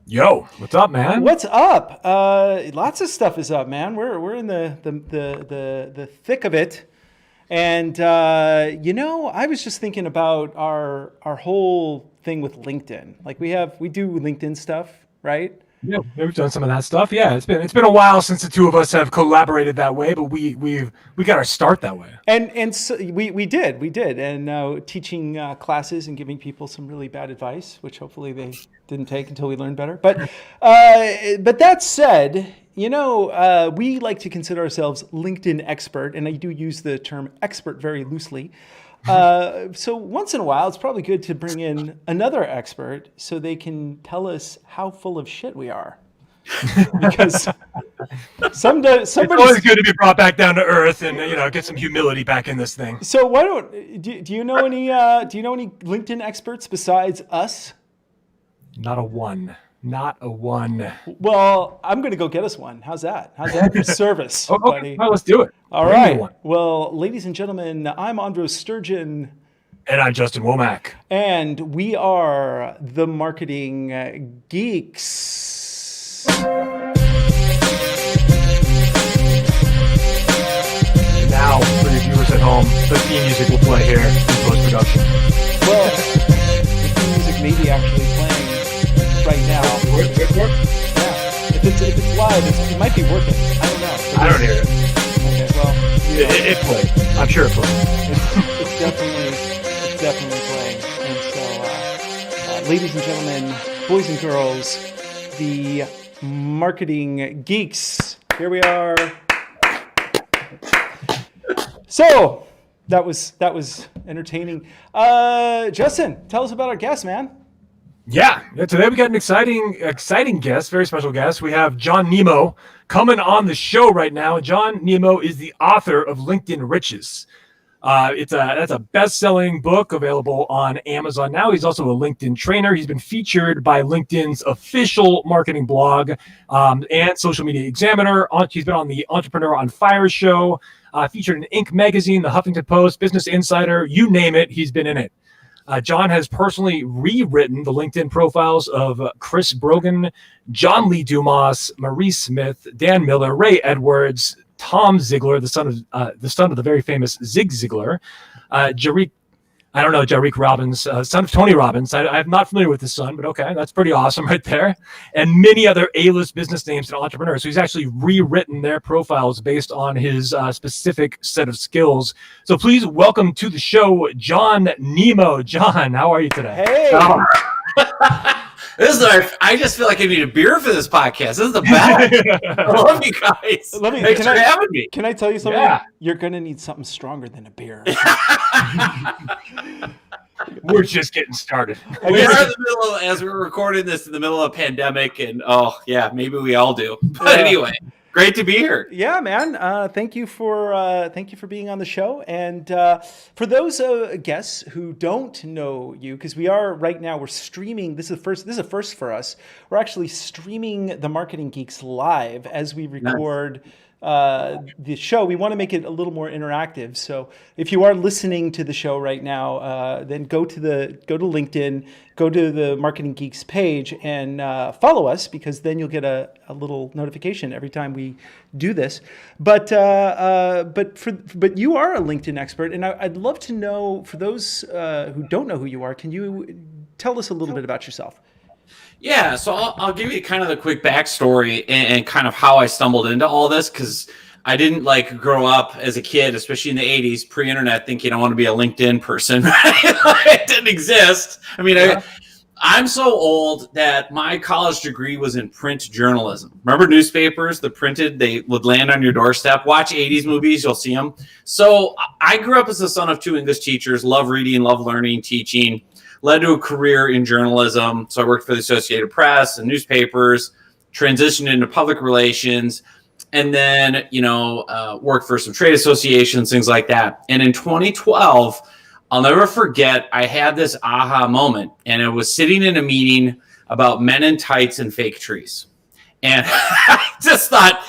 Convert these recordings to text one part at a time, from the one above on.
Yo, what's up, man? What's up? Lots of stuff is up, man. We're in the thick of it, and I was just thinking about our whole thing with LinkedIn. Like we do LinkedIn stuff, right? Yeah, we've done some of that stuff. Yeah, it's been a while since the two of us have collaborated that way, but we got our start that way. And so we did, and teaching classes and giving people some really bad advice, which hopefully they didn't take until we learned better. But that said, we like to consider ourselves LinkedIn expert, and I do use the term expert very loosely. So once in a while, it's probably good to bring in another expert so they can tell us how full of shit we are. Because It's somebody. always good to be brought back down to earth and get some humility back in this thing. So why don't do you know any LinkedIn experts besides us? Not a one. Not a one. Well, I'm going to go get us one. How's that? How's that for service, Oh, okay, buddy? well, let's do it. All Bring me right. one. Well, ladies and gentlemen, I'm Andros Sturgeon, And I'm Justin Womack. and we are the Marketing Geeks. Now, for the viewers at home, the theme music will play here in post-production. Well, the theme music may be actually playing right now. Yeah. If it's live, it might be working. I don't know. I don't hear it. Okay. Well, It played. I'm sure it played. it's definitely playing. And so, ladies and gentlemen, boys and girls, the Marketing Geeks. Here we are. So that was entertaining. Justin, tell us about our guest, man. Yeah. Today we got an exciting guest, very special guest. We have John Nemo coming on the show right now. John Nemo is the author of LinkedIn Riches. That's a best-selling book available on Amazon now. He's also a LinkedIn trainer. He's been featured by LinkedIn's official marketing blog and Social Media Examiner. He's been on the Entrepreneur on Fire show, featured in Inc. magazine, the Huffington Post, Business Insider, you name it, he's been in it. John has personally rewritten the LinkedIn profiles of Chris Brogan, John Lee Dumas, Marie Smith, Dan Miller, Ray Edwards, Tom Ziegler, the son of the very famous Zig Ziglar, Jariq Robbins, son of Tony Robbins. I'm not familiar with his son, but okay, that's pretty awesome right there. And many other A-list business names and entrepreneurs. So he's actually rewritten their profiles based on his specific set of skills. So please welcome to the show, John Nemo. John, how are you today? Hey. Oh. I just feel like I need a beer for this podcast. This is the best. I love you guys. Thanks for having me. Can I tell you something? Yeah. You're gonna need something stronger than a beer. We're just getting started. We are in the middle of, as we're recording this, in the middle of a pandemic, and maybe we all do. But anyway, great to be here. Yeah, man. Thank you for being on the show. And for those guests who don't know you, because we're streaming. This is a first for us. We're actually streaming the Marketing Geeks live as we record. The show. We want to make it a little more interactive. So if you are listening to the show right now, then go to LinkedIn, go to the Marketing Geeks page, and follow us, because then you'll get a little notification every time we do this. But you are a LinkedIn expert, and I'd love to know, for those who don't know who you are, can you tell us a little bit about yourself? Yeah, so I'll give you kind of the quick backstory and kind of how I stumbled into all this, because I didn't grow up as a kid, especially in the 80s, pre-internet, thinking I want to be a LinkedIn person. It didn't exist. I mean, I'm so old that my college degree was in print journalism. Remember newspapers, they would land on your doorstep. Watch 80s movies, you'll see them. So I grew up as the son of two English teachers, love reading, love learning, teaching. Led to a career in journalism. So I worked for the Associated Press and newspapers, transitioned into public relations, and then, worked for some trade associations, things like that. And in 2012, I'll never forget, I had this aha moment, and I was sitting in a meeting about men in tights and fake trees. And I just thought,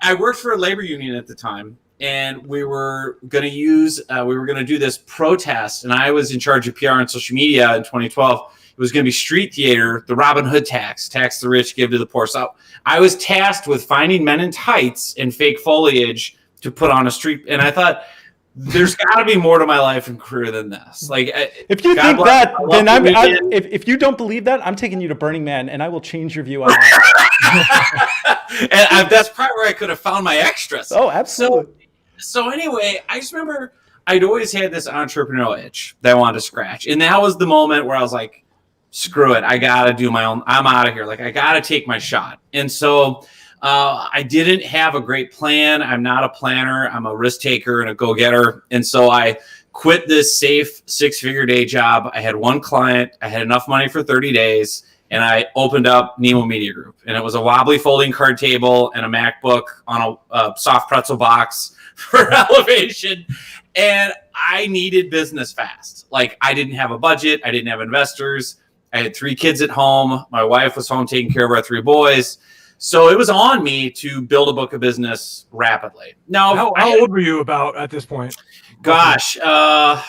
I worked for a labor union at the time, and we were going to do this protest, and I was in charge of PR and social media in 2012. It was going to be street theater, the Robin Hood tax the rich, give to the poor. So I was tasked with finding men in tights and fake foliage to put on a street. And I thought, there's got to be more to my life and career than this. Like, if you think that, then if you don't believe that, I'm taking you to Burning Man, and I will change your view on that. And that's probably where I could have found my extras. Oh, absolutely. So anyway, I just remember I'd always had this entrepreneurial itch that I wanted to scratch, and that was the moment where I was like, "Screw it! I got to do my own. I'm out of here. Like, I got to take my shot." And so. I didn't have a great plan. I'm not a planner. I'm a risk taker and a go-getter. And so I quit this safe 6-figure day job. I had one client. I had enough money for 30 days. And I opened up Nemo Media Group. And it was a wobbly folding card table and a MacBook on a soft pretzel box for elevation. And I needed business fast. Like, I didn't have a budget. I didn't have investors. I had 3 kids at home. My wife was home taking care of our 3 boys. So it was on me to build a book of business rapidly. Now, how old were you about at this point? Gosh, I'd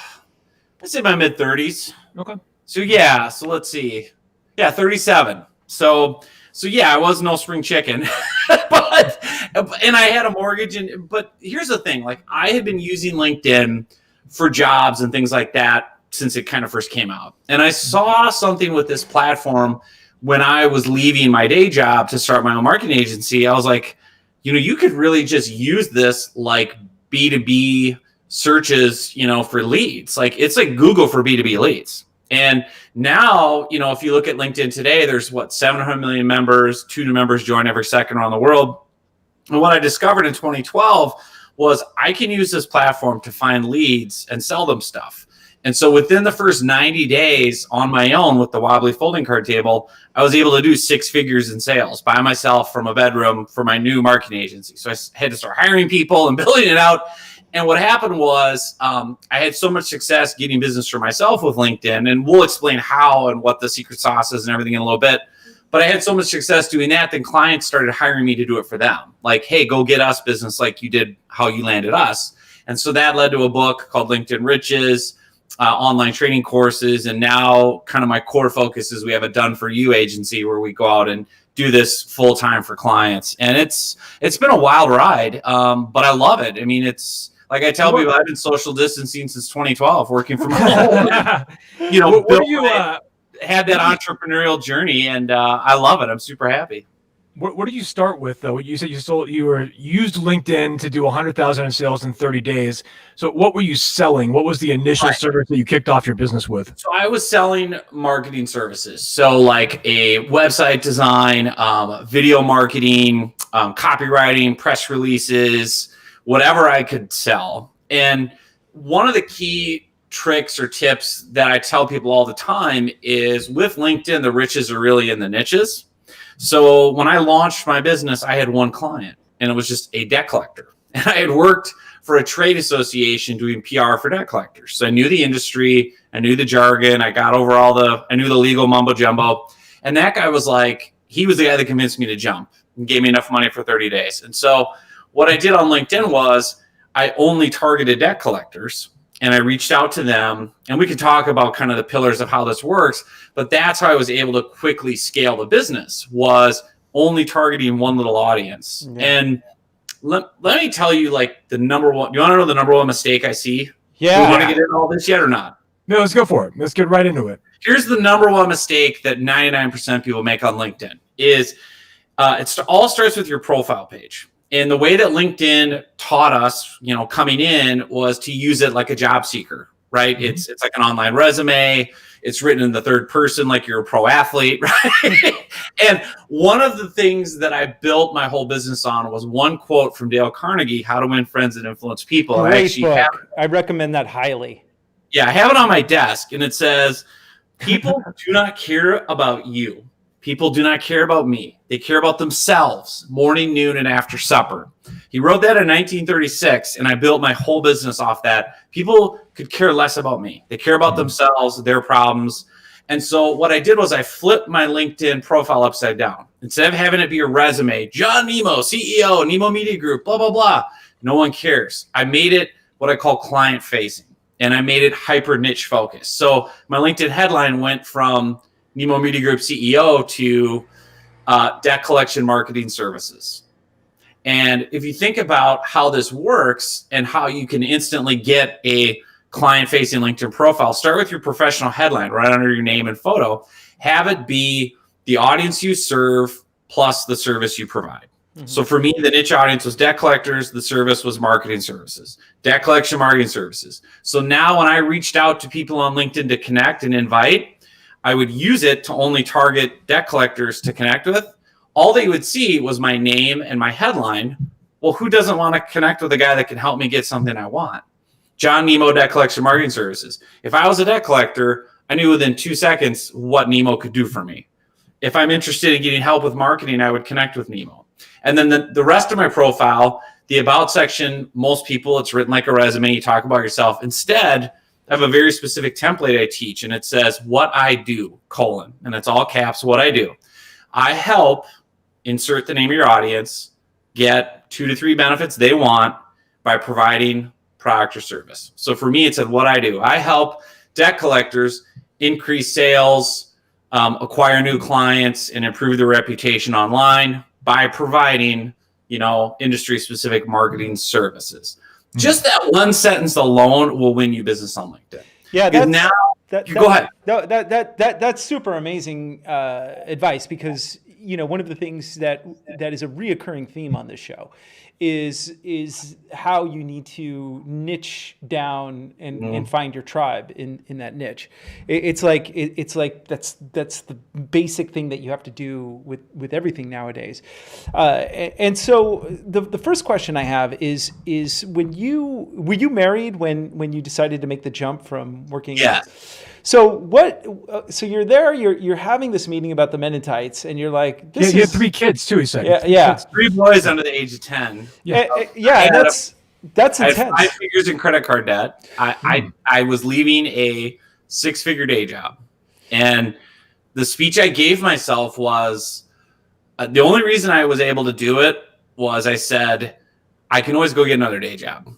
say my mid-30s. Okay. So let's see. Yeah, 37. So yeah, I was no spring chicken. And I had a mortgage. But here's the thing. Like, I had been using LinkedIn for jobs and things like that since it kind of first came out. And I saw something with this platform when I was leaving my day job to start my own marketing agency. I was like, you could really just use this like B2B searches, for leads. Like, it's like Google for B2B leads. And now, if you look at LinkedIn today, there's 700 million members, 2 new members join every second around the world. And what I discovered in 2012 was I can use this platform to find leads and sell them stuff. And so within the first 90 days on my own with the wobbly folding card table, I was able to do 6 figures in sales by myself from a bedroom for my new marketing agency. So I had to start hiring people and building it out. And what happened was I had so much success getting business for myself with LinkedIn, and we'll explain how and what the secret sauce is and everything in a little bit. But I had so much success doing that, then clients started hiring me to do it for them. Like, hey, go get us business like you did how you landed us. And so that led to a book called LinkedIn Riches, online training courses. And now kind of my core focus is we have a done for you agency where we go out and do this full time for clients. And it's been a wild ride, but I love it. I mean, it's like I tell people, I've been social distancing since 2012, working from home. Had that entrepreneurial journey, and I love it. I'm super happy. What did you start with, though? You said you used LinkedIn to do 100,000 in sales in 30 days. So what were you selling? What was the initial service that you kicked off your business with? So I was selling marketing services. So like a website design, video marketing, copywriting, press releases, whatever I could sell. And one of the key tricks or tips that I tell people all the time is with LinkedIn, the riches are really in the niches. So when I launched my business, I had one client, and it was just a debt collector. And I had worked for a trade association doing PR for debt collectors. So I knew the industry, I knew the jargon, I knew the legal mumbo jumbo. And that guy was like, he was the guy that convinced me to jump and gave me enough money for 30 days. And so what I did on LinkedIn was I only targeted debt collectors. And I reached out to them, and we could talk about kind of the pillars of how this works. But that's how I was able to quickly scale the business, was only targeting one little audience. Yeah. And let me tell you, like, the number one. Do you want to know the number one mistake I see? Yeah. Do you want to get into all this yet or not? No, let's go for it. Let's get right into it. Here's the number one mistake that 99% of people make on LinkedIn is it all starts with your profile page. And the way that LinkedIn taught us, coming in was to use it like a job seeker, right? Mm-hmm. It's like an online resume. It's written in the third person, like you're a pro athlete, right? And one of the things that I built my whole business on was one quote from Dale Carnegie, How to Win Friends and Influence People. Great book. I recommend that highly. Yeah, I have it on my desk, and it says, people do not care about you. People do not care about me. They care about themselves, morning, noon, and after supper. He wrote that in 1936, and I built my whole business off that. People could care less about me. They care about themselves, their problems. And so what I did was I flipped my LinkedIn profile upside down. Instead of having it be a resume, John Nemo, CEO, Nemo Media Group, blah, blah, blah. No one cares. I made it what I call client-facing, and I made it hyper niche focused. So my LinkedIn headline went from Nemo Media Group CEO to debt collection marketing services. And if you think about how this works and how you can instantly get a client-facing LinkedIn profile, start with your professional headline right under your name and photo. Have it be the audience you serve plus the service you provide. Mm-hmm. So for me, the niche audience was debt collectors. The service was marketing services, debt collection marketing services. So now when I reached out to people on LinkedIn to connect and invite, I would use it to only target debt collectors to connect with. All they would see was my name and my headline. Well, who doesn't want to connect with a guy that can help me get something I want? John Nemo Debt Collection Marketing Services. If I was a debt collector, I knew within 2 seconds what Nemo could do for me. If I'm interested in getting help with marketing, I would connect with Nemo. And then the rest of my profile, the about section, most people, it's written like a resume. You talk about yourself. Instead, I have a very specific template I teach, and it says what I do, : and it's all caps, what I do. I help, insert the name of your audience, get 2 to 3 benefits they want by providing product or service. So for me, it said what I do. I help debt collectors increase sales, acquire new clients, and improve their reputation online by providing, industry-specific marketing services. Mm-hmm. Just that one sentence alone will win you business on LinkedIn. Yeah, go ahead. That's super amazing advice, because one of the things that is a reoccurring theme on this show is how you need to niche down and find your tribe in that niche. It's like that's the basic thing that you have to do with everything nowadays. And so the first question I have is were you married when you decided to make the jump from working? Yeah. So so you're there, you're having this meeting about the men in tights, and you're like, he had 3 kids too, he said. Yeah. 3 boys under the age of 10. That's intense. I had 5 figures in credit card debt. I was leaving a 6-figure day job. And the speech I gave myself was, the only reason I was able to do it was I said, I can always go get another day job,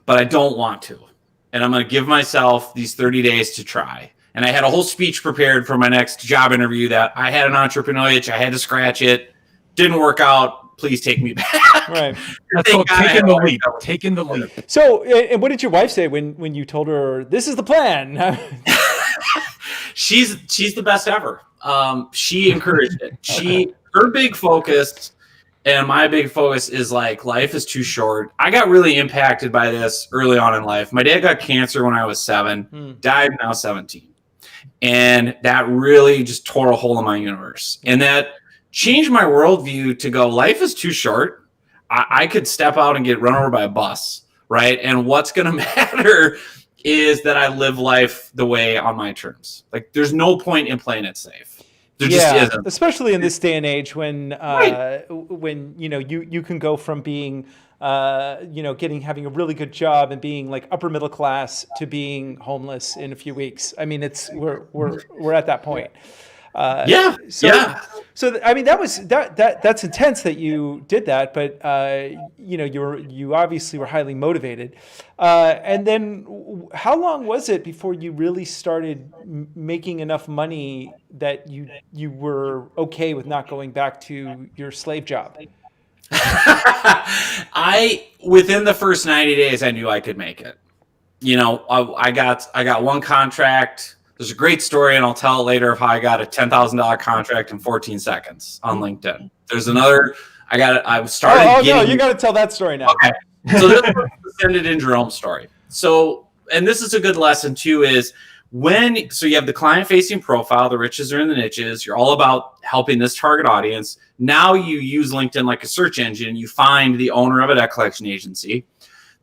but I don't want to. And I'm going to give myself these 30 days to try. And I had a whole speech prepared for my next job interview that I had an entrepreneurial itch. I had to scratch it. Didn't work out. Please take me back. Right. That's called taking the leap. Taking the leap. So, and what did your wife say when you told her this is the plan? She's the best ever. She encouraged it. Her big focus, and my big focus, is like, life is too short. I got really impacted by this early on in life. My dad got cancer when I was 7, died when I was 17. And that really just tore a hole in my universe. And that changed my worldview to go, life is too short. I could step out and get run over by a bus, right? And what's going to matter is that I live life the way on my terms. Like, there's no point in playing it safe. There just isn't. Especially in this day and age when you can go from being having a really good job and being like upper middle class to being homeless in a few weeks. I mean, we're at that point. So I mean, that's intense that you did that, but you obviously were highly motivated. And then how long was it before you really started making enough money that you were okay with not going back to your slave job? Within the first 90 days, I knew I could make it. I got one contract. There's a great story, and I'll tell it later, of how I got a $10,000 contract in 14 seconds on LinkedIn. There's another. I started. No, you got to tell that story now. Okay. So this is the Ascended in Jerome story. So, and this is a good lesson too, is you have the client-facing profile, the riches are in the niches. You're all about helping this target audience. Now you use LinkedIn like a search engine. You find the owner of a debt collection agency.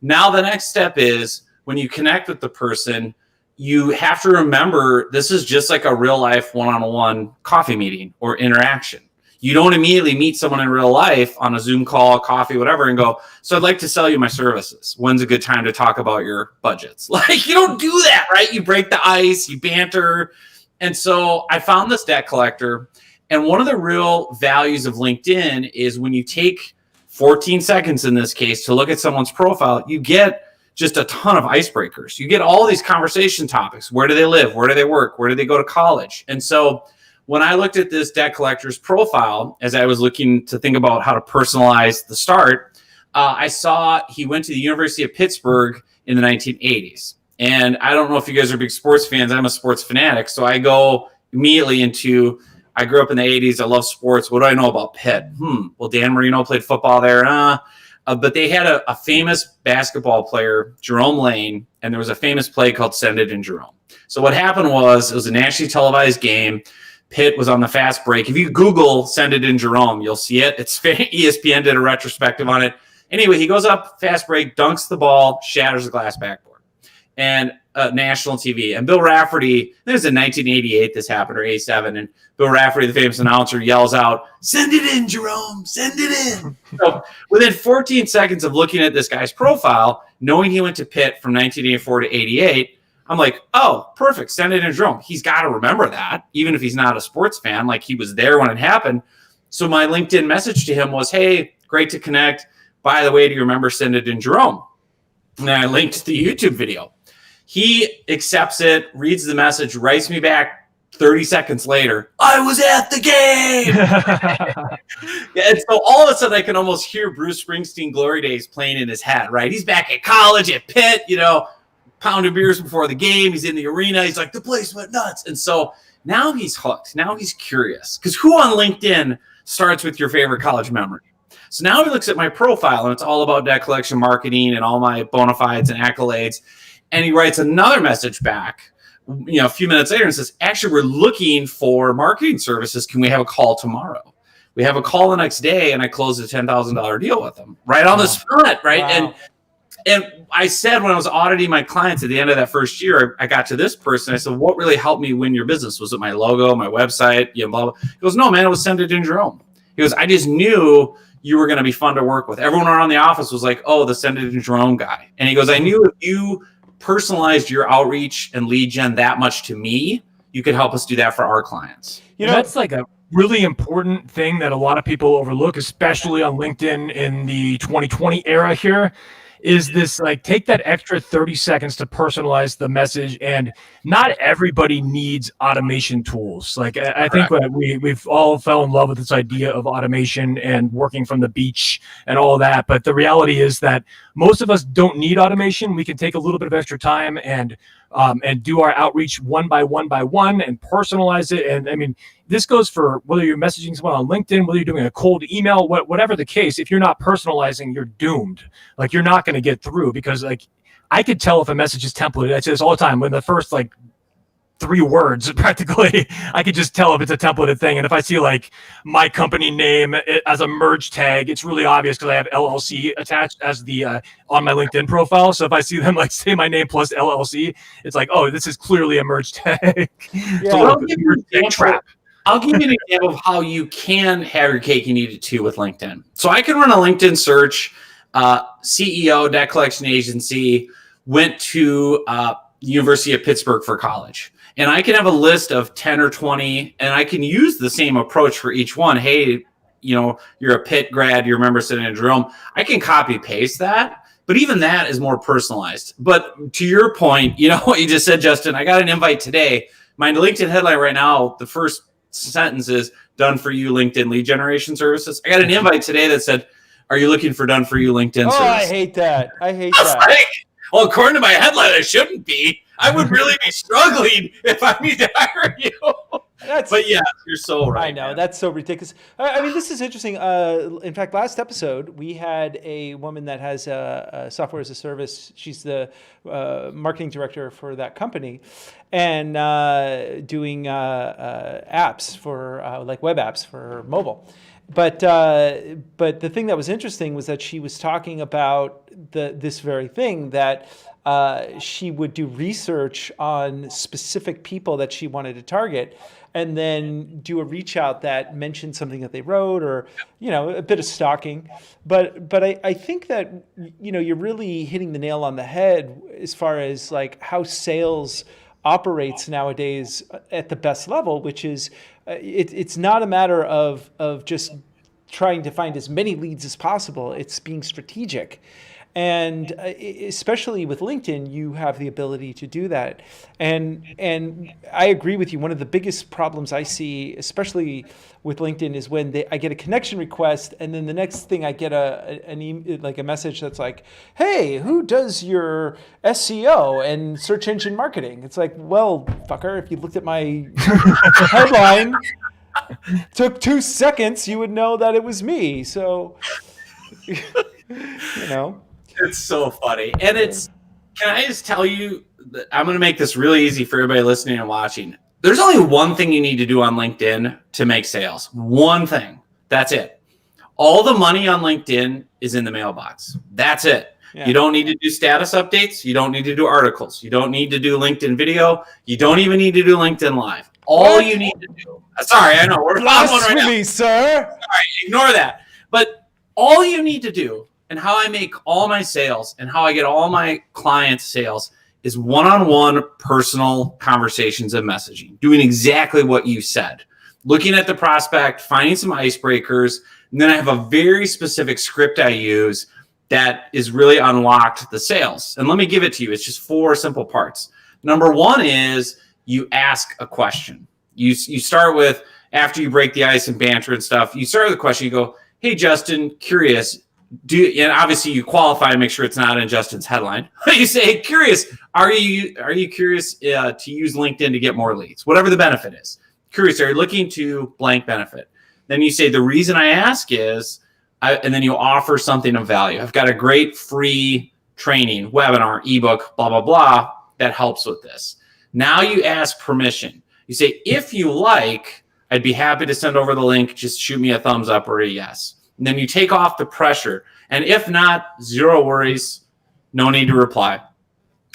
Now the next step is, when you connect with the person, you have to remember this is just like a real life one-on-one coffee meeting or interaction. You don't immediately meet someone in real life on a Zoom call, coffee, whatever, and go, so I'd like to sell you my services. When's a good time to talk about your budgets? Like, you don't do that, right? You break the ice, you banter. And so I found this debt collector. And one of the real values of LinkedIn is when you take 14 seconds in this case to look at someone's profile, you get just a ton of icebreakers. You get all these conversation topics. Where do they live? Where do they work? Where do they go to college? And so when I looked at this debt collector's profile, as I was looking to think about how to personalize the start, I saw he went to the University of Pittsburgh in the 1980s. And I don't know if you guys are big sports fans. I'm a sports fanatic. So I go immediately into, I grew up in the 80s. I love sports. What do I know about Pitt? Well, Dan Marino played football there. But they had a famous basketball player, Jerome Lane, and there was a famous play called Send It in Jerome. So what happened was it was a nationally televised game. Pitt was on the fast break. If you Google Send It in Jerome, you'll see it. It's ESPN did a retrospective on it. Anyway, he goes up, fast break, dunks the ball, shatters the glass backboard. And national TV. And Bill Rafferty, this is in 1988 this happened, or 87, and Bill Rafferty, the famous announcer, yells out, "Send it in, Jerome, send it in." So within 14 seconds of looking at this guy's profile, knowing he went to Pitt from 1984 to 88, I'm like, oh, perfect, send it in, Jerome. He's got to remember that, even if he's not a sports fan, like he was there when it happened. So my LinkedIn message to him was, hey, great to connect. By the way, do you remember Send It in, Jerome? And I linked the YouTube video. He accepts it, reads the message, writes me back 30 seconds later, I was at the game. And so all of a sudden I can almost hear Bruce Springsteen Glory Days playing in his head, right? He's back at college at Pitt, pounding beers before the game. He's in the arena. He's like, the place went nuts. And so now he's hooked. Now he's curious. Because who on LinkedIn starts with your favorite college memory? So now he looks at my profile, and it's all about debt collection marketing and all my bona fides and accolades. And he writes another message back, a few minutes later and says, actually, we're looking for marketing services. Can we have a call tomorrow? We have a call the next day, and I closed a $10,000 deal with them right on the spot, right? Wow. And I said when I was auditing my clients at the end of that first year, I got to this person. I said, what really helped me win your business? Was it my logo, my website, blah, blah. He goes, no, man, it was Send It in Jerome. He goes, I just knew you were going to be fun to work with. Everyone around the office was like, oh, the Send It in Jerome guy. And he goes, I knew if you personalized your outreach and lead gen that much to me, you could help us do that for our clients. That's like a really important thing that a lot of people overlook, especially on LinkedIn in the 2020 era here, is this, like, take that extra 30 seconds to personalize the message. And not everybody needs automation tools. Like, I think that we've all fell in love with this idea of automation and working from the beach and all that. But the reality is that most of us don't need automation. We can take a little bit of extra time and do our outreach one by one and personalize it. And I mean, this goes for whether you're messaging someone on LinkedIn, whether you're doing a cold email, whatever the case. If you're not personalizing, you're doomed. Like, you're not going to get through, because like I could tell if a message is templated. I say this all the time. When the first 3 words, practically, I could just tell if it's a templated thing. And if I see like my company name as a merge tag, it's really obvious because I have LLC attached as the on my LinkedIn profile. So if I see them say my name plus LLC, it's like, oh, this is clearly a merge tag. Yeah. I'll give you an example of how you can have your cake and eat it too with LinkedIn. So I can run a LinkedIn search. CEO, debt collection agency, went to University of Pittsburgh for college. And I can have a list of 10 or 20, and I can use the same approach for each one. Hey, you're a Pitt grad, you remember Send It in Jerome. I can copy paste that, but even that is more personalized. But to your point, what you just said, Justin, I got an invite today. My LinkedIn headline right now, the first sentence is done for you LinkedIn lead generation services. I got an invite today that said, are you looking for done for you LinkedIn services? I hate that. Like, well, according to my headline, I shouldn't be. I would really be struggling if I need to hire you. But yeah, you're so right. I know, man. That's so ridiculous. I mean, this is interesting. In fact, last episode, we had a woman that has a software as a service. She's the marketing director for that company, and doing apps for web apps for mobile. But the thing that was interesting was that she was talking about this very thing, that she would do research on specific people that she wanted to target, and then do a reach out that mentioned something that they wrote, or a bit of stalking. But I think that you're really hitting the nail on the head as far as like how sales operates nowadays at the best level, which is it's not a matter of just trying to find as many leads as possible. It's being strategic. And especially with LinkedIn, you have the ability to do that. And I agree with you. One of the biggest problems I see, especially with LinkedIn, is when I get a connection request, and then the next thing I get a message that's like, "Hey, who does your SEO and search engine marketing?" It's like, well, fucker, if you looked at my headline, took 2 seconds, you would know that it was me. So, It's so funny. And can I just tell you, I'm going to make this really easy for everybody listening and watching. There's only one thing you need to do on LinkedIn to make sales. One thing. That's it. All the money on LinkedIn is in the mailbox. That's it. Yeah. You don't need to do status updates. You don't need to do articles. You don't need to do LinkedIn video. You don't even need to do LinkedIn Live. All you need to do. Sorry, I know. We're on one right now. Sir. All right, ignore that. But all you need to do, and how I make all my sales and how I get all my clients' sales, is one-on-one personal conversations and messaging, doing exactly what you said, looking at the prospect, finding some icebreakers, and then I have a very specific script I use that is really unlocked the sales. And let me give it to you. It's just 4 simple parts. Number 1 is you ask a question. You start with, after you break the ice and banter and stuff, you start with a question. You go, "Hey, Justin, curious. And obviously you qualify and make sure it's not in Justin's headline. You say, curious, are you curious to use LinkedIn to get more leads? Whatever the benefit is. Curious, are you looking to blank benefit?" Then you say, "The reason I ask is," and then you offer something of value. "I've got a great free training, webinar, ebook, blah, blah, blah, that helps with this." Now you ask permission. You say, "If you like, I'd be happy to send over the link. Just shoot me a thumbs up or a yes." And then you take off the pressure. And if not, 0 worries, no need to reply.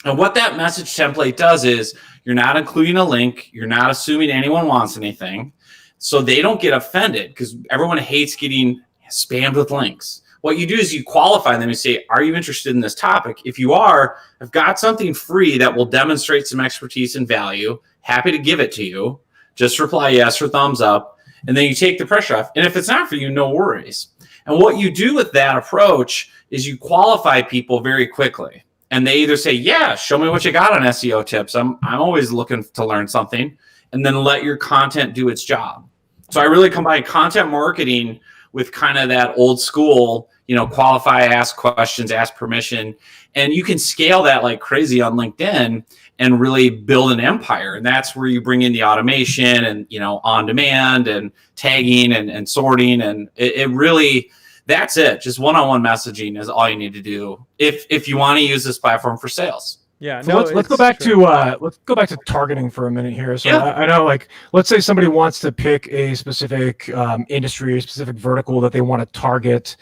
And what that message template does is you're not including a link. You're not assuming anyone wants anything. So they don't get offended, because everyone hates getting spammed with links. What you do is you qualify them and say, "Are you interested in this topic? If you are, I've got something free that will demonstrate some expertise and value. Happy to give it to you. Just reply yes or thumbs up." And then you take the pressure off. And if it's not for you, no worries. And what you do with that approach is you qualify people very quickly. And they either say, "Yeah, show me what you got on SEO tips. I'm always looking to learn something." And then let your content do its job. So I really combine content marketing with kind of that old school, qualify, ask questions, ask permission. And you can scale that like crazy on LinkedIn and really build an empire. And that's where you bring in the automation and, on demand and tagging and sorting. And it really, that's it. Just one-on-one messaging is all you need to do if you want to use this platform for sales. Yeah. So let's go back to targeting for a minute here. So yeah. I know, like, let's say somebody wants to pick a specific industry, a specific vertical that they want to target.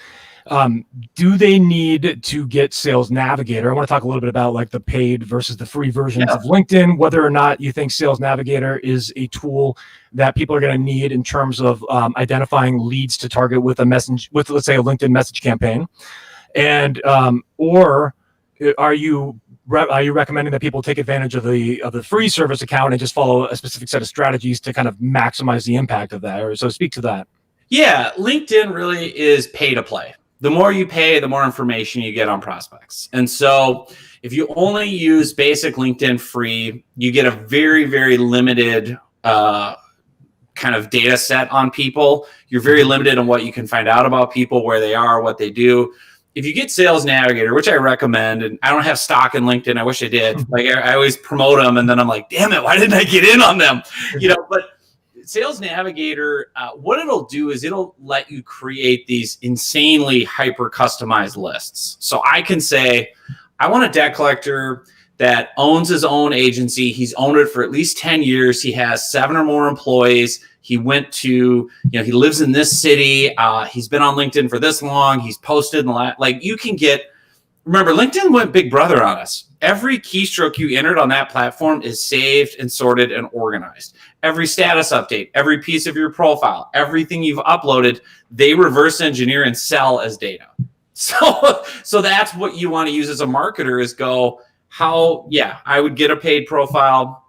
Do they need to get Sales Navigator? I want to talk a little bit about like the paid versus the free versions of LinkedIn, whether or not you think Sales Navigator is a tool that people are going to need in terms of identifying leads to target with let's say a LinkedIn message campaign. And, or are you recommending that people take advantage of the free service account and just follow a specific set of strategies to kind of maximize the impact of that? Or so speak to that. Yeah, LinkedIn really is pay to play. The more you pay, the more information you get on prospects. And so if you only use basic LinkedIn free, you get a very, very limited kind of data set on people. You're very limited on what you can find out about people, where they are, what they do. If you get Sales Navigator, which I recommend, and I don't have stock in LinkedIn, I wish I did. Like I always promote them, and then I'm like, damn it, why didn't I get in on them? But Sales Navigator, what it'll do is it'll let you create these insanely hyper customized lists. So I can say, I want a debt collector that owns his own agency. He's owned it for at least 10 years. He has 7 or more employees. He went to, he lives in this city. He's been on LinkedIn for this long. He's posted in the last, you can get, remember, LinkedIn went big brother on us. Every keystroke you entered on that platform is saved and sorted and organized. Every status update, every piece of your profile, everything you've uploaded, they reverse engineer and sell as data. So that's what you want to use as a marketer is go, I would get a paid profile.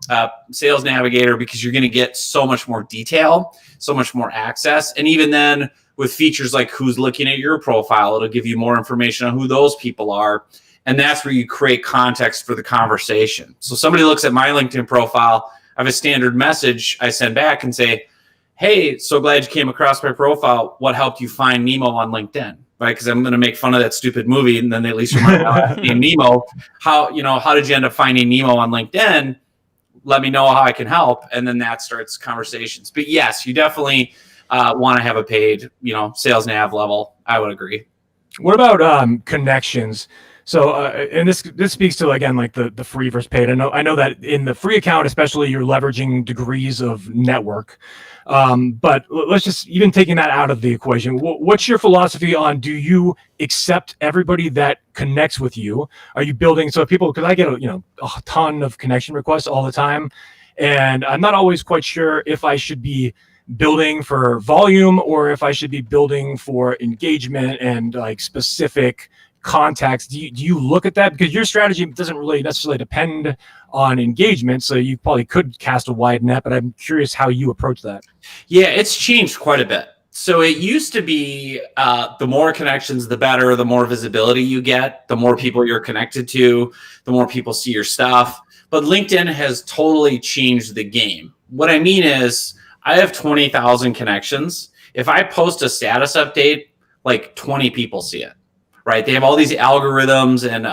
Sales Navigator, because you're going to get so much more detail, so much more access. And even then with features like who's looking at your profile, it'll give you more information on who those people are. And that's where you create context for the conversation. So somebody looks at my LinkedIn profile, I have a standard message I send back and say, hey, so glad you came across my profile. What helped you find Nemo on LinkedIn? Right? Because I'm going to make fun of that stupid movie, and then they at least remind me, Nemo. How did you end up finding Nemo on LinkedIn? Let me know how I can help, and then that starts conversations. But yes, you definitely want to have a paid, sales nav level. I would agree. What about connections? So, and this speaks to, again, like the free versus paid. I know that in the free account, especially, you're leveraging degrees of network. But let's just, even taking that out of the equation, what's your philosophy on, do you accept everybody that connects with you? Are you building, so people, because I get a ton of connection requests all the time, and I'm not always quite sure if I should be building for volume or if I should be building for engagement and like specific contacts. Do you look at that? Because your strategy doesn't really necessarily depend on engagement, so you probably could cast a wide net, but I'm curious how you approach that. Yeah, it's changed quite a bit. So it used to be the more connections, the better, the more visibility you get, the more people you're connected to, the more people see your stuff. But LinkedIn has totally changed the game. What I mean is, I have 20,000 connections. If I post a status update, like 20 people see it. Right? They have all these algorithms, and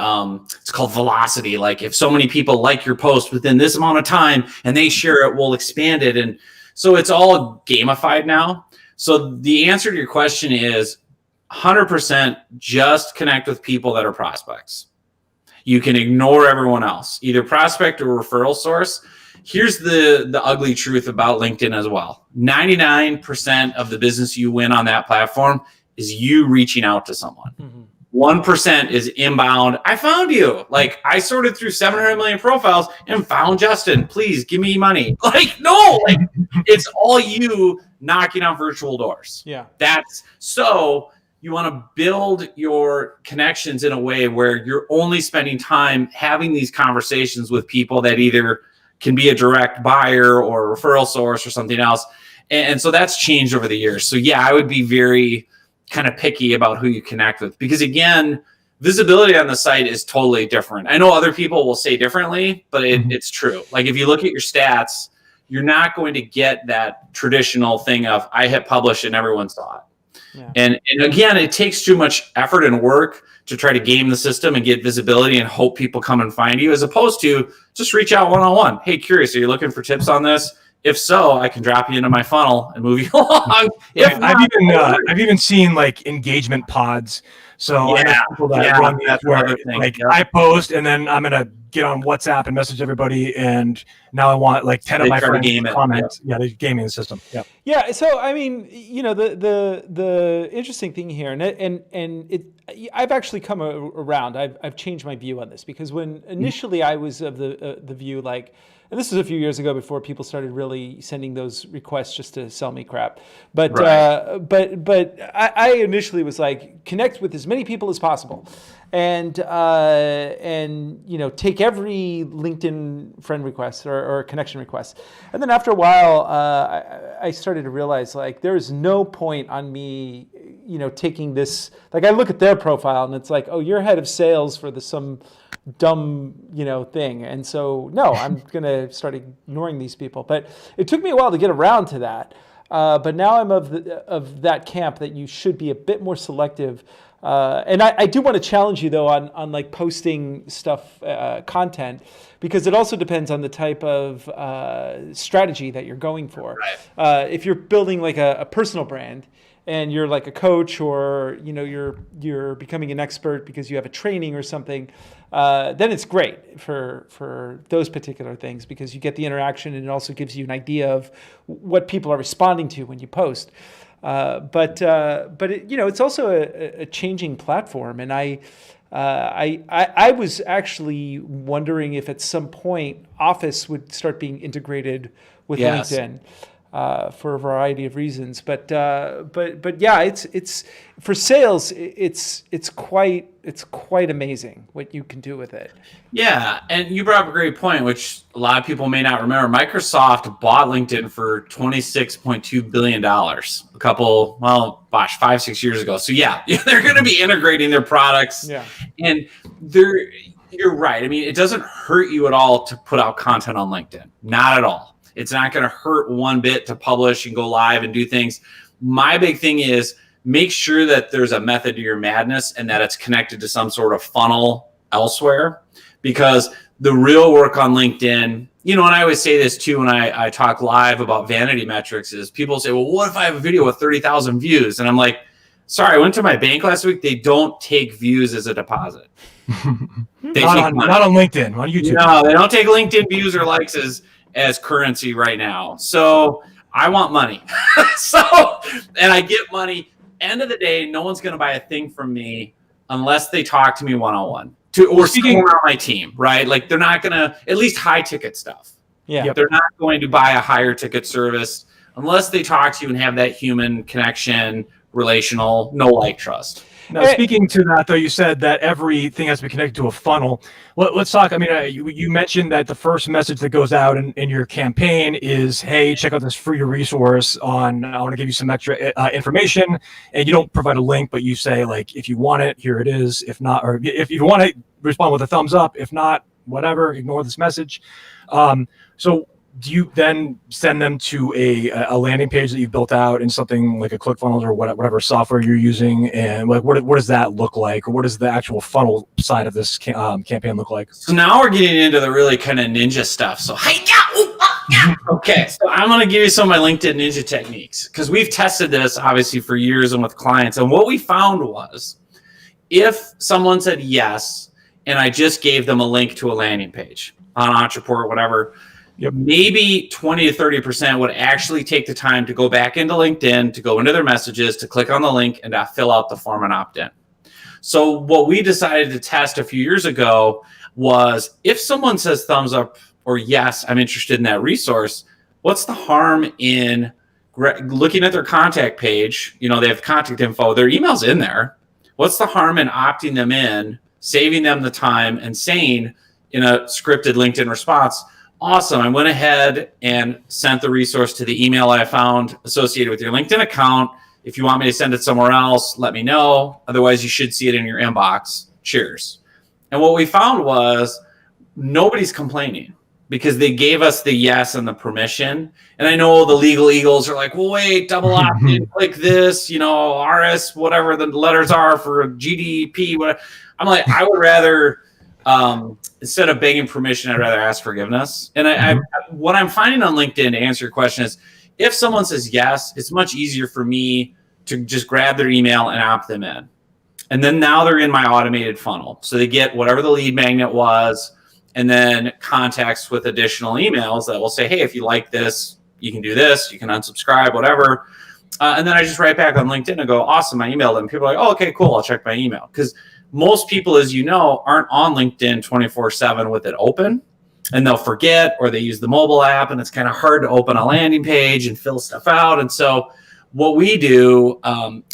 it's called velocity. Like if so many people like your post within this amount of time and they share it, we'll expand it. And so it's all gamified now. So the answer to your question is 100% just connect with people that are prospects. You can ignore everyone else, either prospect or referral source. Here's the ugly truth about LinkedIn as well. 99% of the business you win on that platform is you reaching out to someone. Mm-hmm. 1% is inbound. I found you. Like, I sorted through 700 million profiles and found Justin. Please give me money. Like, no, like it's all you knocking on virtual doors. Yeah. So you want to build your connections in a way where you're only spending time having these conversations with people that either can be a direct buyer or a referral source or something else. And so that's changed over the years. So yeah, I would be very kind of picky about who you connect with, because again, visibility on the site is totally different. I know other people will say differently, but it's true. Like if you look at your stats, you're not going to get that traditional thing of I hit publish and everyone saw it. Yeah. And again, it takes too much effort and work to try to game the system and get visibility and hope people come and find you, as opposed to just reach out one-on-one. Hey, curious, are you looking for tips on this? If so, I can drop you into my funnel and move you along. I've even seen like engagement pods. So I know people that run these where I post and then I'm gonna get on WhatsApp and message everybody, and now I want like 10 of my friends to comment. Yeah, they're gaming the system. Yeah. Yeah. So I mean, the interesting thing here, and I've actually come around. I've changed my view on this, because when initially I was of the view like. And this was a few years ago before people started really sending those requests just to sell me crap. But right. But I initially was like, connect with as many people as possible, and take every LinkedIn friend request or connection request. And then after a while, I started to realize like there is no point on me, taking this. Like I look at their profile and it's like, oh, you're head of sales for some dumb thing, and so no, I'm gonna start ignoring these people. But it took me a while to get around to that, but now I'm of that camp that you should be a bit more selective, and I do want to challenge you though on like posting stuff, content, because it also depends on the type of strategy that you're going for. Right. If you're building like a personal brand and you're like a coach, or you're becoming an expert because you have a training or something, then it's great for those particular things, because you get the interaction and it also gives you an idea of what people are responding to when you post. But it's also a changing platform, and I was actually wondering if at some point Office would start being integrated with LinkedIn. for a variety of reasons. But yeah, it's for sales. It's quite amazing what you can do with it. Yeah, and you brought up a great point, which a lot of people may not remember. Microsoft bought LinkedIn for $26.2 billion a couple, 5-6 years ago. So yeah, they're going to be integrating their products. Yeah. And you're right. I mean, it doesn't hurt you at all to put out content on LinkedIn. Not at all. It's not going to hurt one bit to publish and go live and do things. My big thing is make sure that there's a method to your madness and that it's connected to some sort of funnel elsewhere. Because the real work on LinkedIn, and I always say this too when I talk live about vanity metrics, is people say, well, what if I have a video with 30,000 views? And I'm like, sorry, I went to my bank last week. They don't take views as a deposit. Not on LinkedIn, on YouTube. No, they don't take LinkedIn views or likes as currency right now. So I want money. And I get money. End of the day, no one's going to buy a thing from me unless they talk to me one-on-one. Or someone on my team, right? Like they're not going to, at least high ticket stuff. Yeah. They're not going to buy a higher ticket service unless they talk to you and have that human connection, relational, no like, trust. Now, speaking to that, though, you said that everything has to be connected to a funnel. Let's talk. I mean, you mentioned that the first message that goes out in your campaign is, hey, check out this free resource on, I want to give you some extra information. And you don't provide a link, but you say, like, if you want it, here it is. If not, or if you want it, respond with a thumbs up. If not, whatever, ignore this message. So do you then send them to a landing page that you've built out in something like a ClickFunnels or whatever software you're using? And like, what does that look like? Or what does the actual funnel side of this campaign look like? So now we're getting into the really kind of ninja stuff. So, okay, so I'm going to give you some of my LinkedIn ninja techniques because we've tested this obviously for years and with clients. And what we found was if someone said yes, and I just gave them a link to a landing page on Entreport, whatever, maybe 20 to 30% would actually take the time to go back into LinkedIn, to go into their messages, to click on the link and to fill out the form and opt in. So what we decided to test a few years ago was if someone says thumbs up or yes, I'm interested in that resource, what's the harm in looking at their contact page? They have contact info, their email's in there. What's the harm in opting them in, saving them the time and saying in a scripted LinkedIn response, awesome, I went ahead and sent the resource to the email I found associated with your LinkedIn account. If you want me to send it somewhere else, let me know. Otherwise, you should see it in your inbox. Cheers. And what we found was nobody's complaining because they gave us the yes and the permission. And I know the legal eagles are like, well, wait, double opt-in, click this, RS, whatever the letters are for GDP. Whatever. I'm like, I would rather... instead of begging permission, I'd rather ask forgiveness. And what I'm finding on LinkedIn to answer your question is if someone says yes, it's much easier for me to just grab their email and opt them in. And then now they're in my automated funnel. So they get whatever the lead magnet was and then contacts with additional emails that will say, hey, if you like this, you can do this, you can unsubscribe, whatever. And then I just write back on LinkedIn and go, awesome, I emailed them. People are like, oh, okay, cool, I'll check my email. Because most people, as you know, aren't on LinkedIn 24/7 with it open, and they'll forget or they use the mobile app, and it's kind of hard to open a landing page and fill stuff out. And so what we do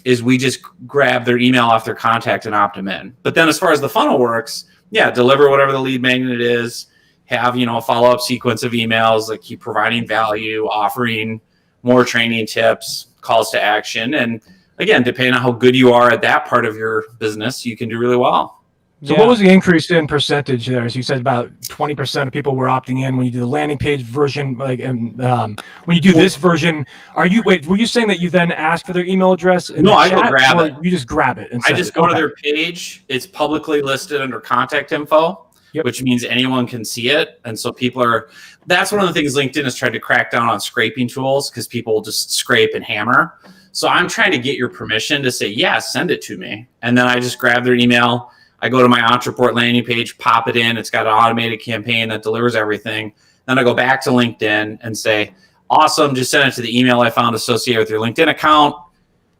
is we just grab their email off their contact and opt them in. But then as far as the funnel works, deliver whatever the lead magnet is, have, a follow-up sequence of emails that keep providing value, offering more training tips, calls to action, and again, depending on how good you are at that part of your business, you can do really well. So what was the increase in percentage there? As you said, about 20% of people were opting in when you do the landing page version. When you do this version, were you saying that you then ask for their email address? No, I go grab it. You just grab it. And I just go to their page. It's publicly listed under contact info, which means anyone can see it. And so that's one of the things LinkedIn has tried to crack down on scraping tools because people will just scrape and hammer. So I'm trying to get your permission to say, yes, send it to me. And then I just grab their email. I go to my Entreport landing page, pop it in. It's got an automated campaign that delivers everything. Then I go back to LinkedIn and say, awesome, just send it to the email I found associated with your LinkedIn account.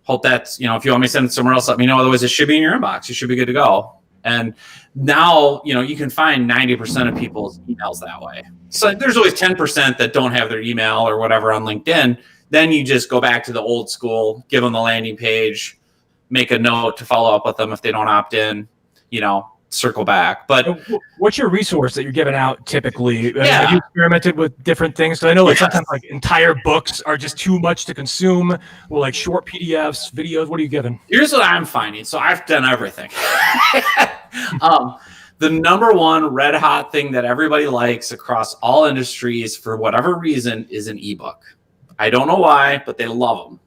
Hope that's, if you want me to send it somewhere else, let me know. Otherwise, it should be in your inbox. You should be good to go. And now, you can find 90% of people's emails that way. So there's always 10% that don't have their email or whatever on LinkedIn. Then you just go back to the old school, give them the landing page, make a note to follow up with them if they don't opt in, circle back. But what's your resource that you're giving out typically? Yeah. Have you experimented with different things? So I know sometimes like entire books are just too much to consume, or like short PDFs, videos. What are you giving? Here's what I'm finding. So I've done everything. The number one red hot thing that everybody likes across all industries for whatever reason is an ebook. I don't know why, but they love them.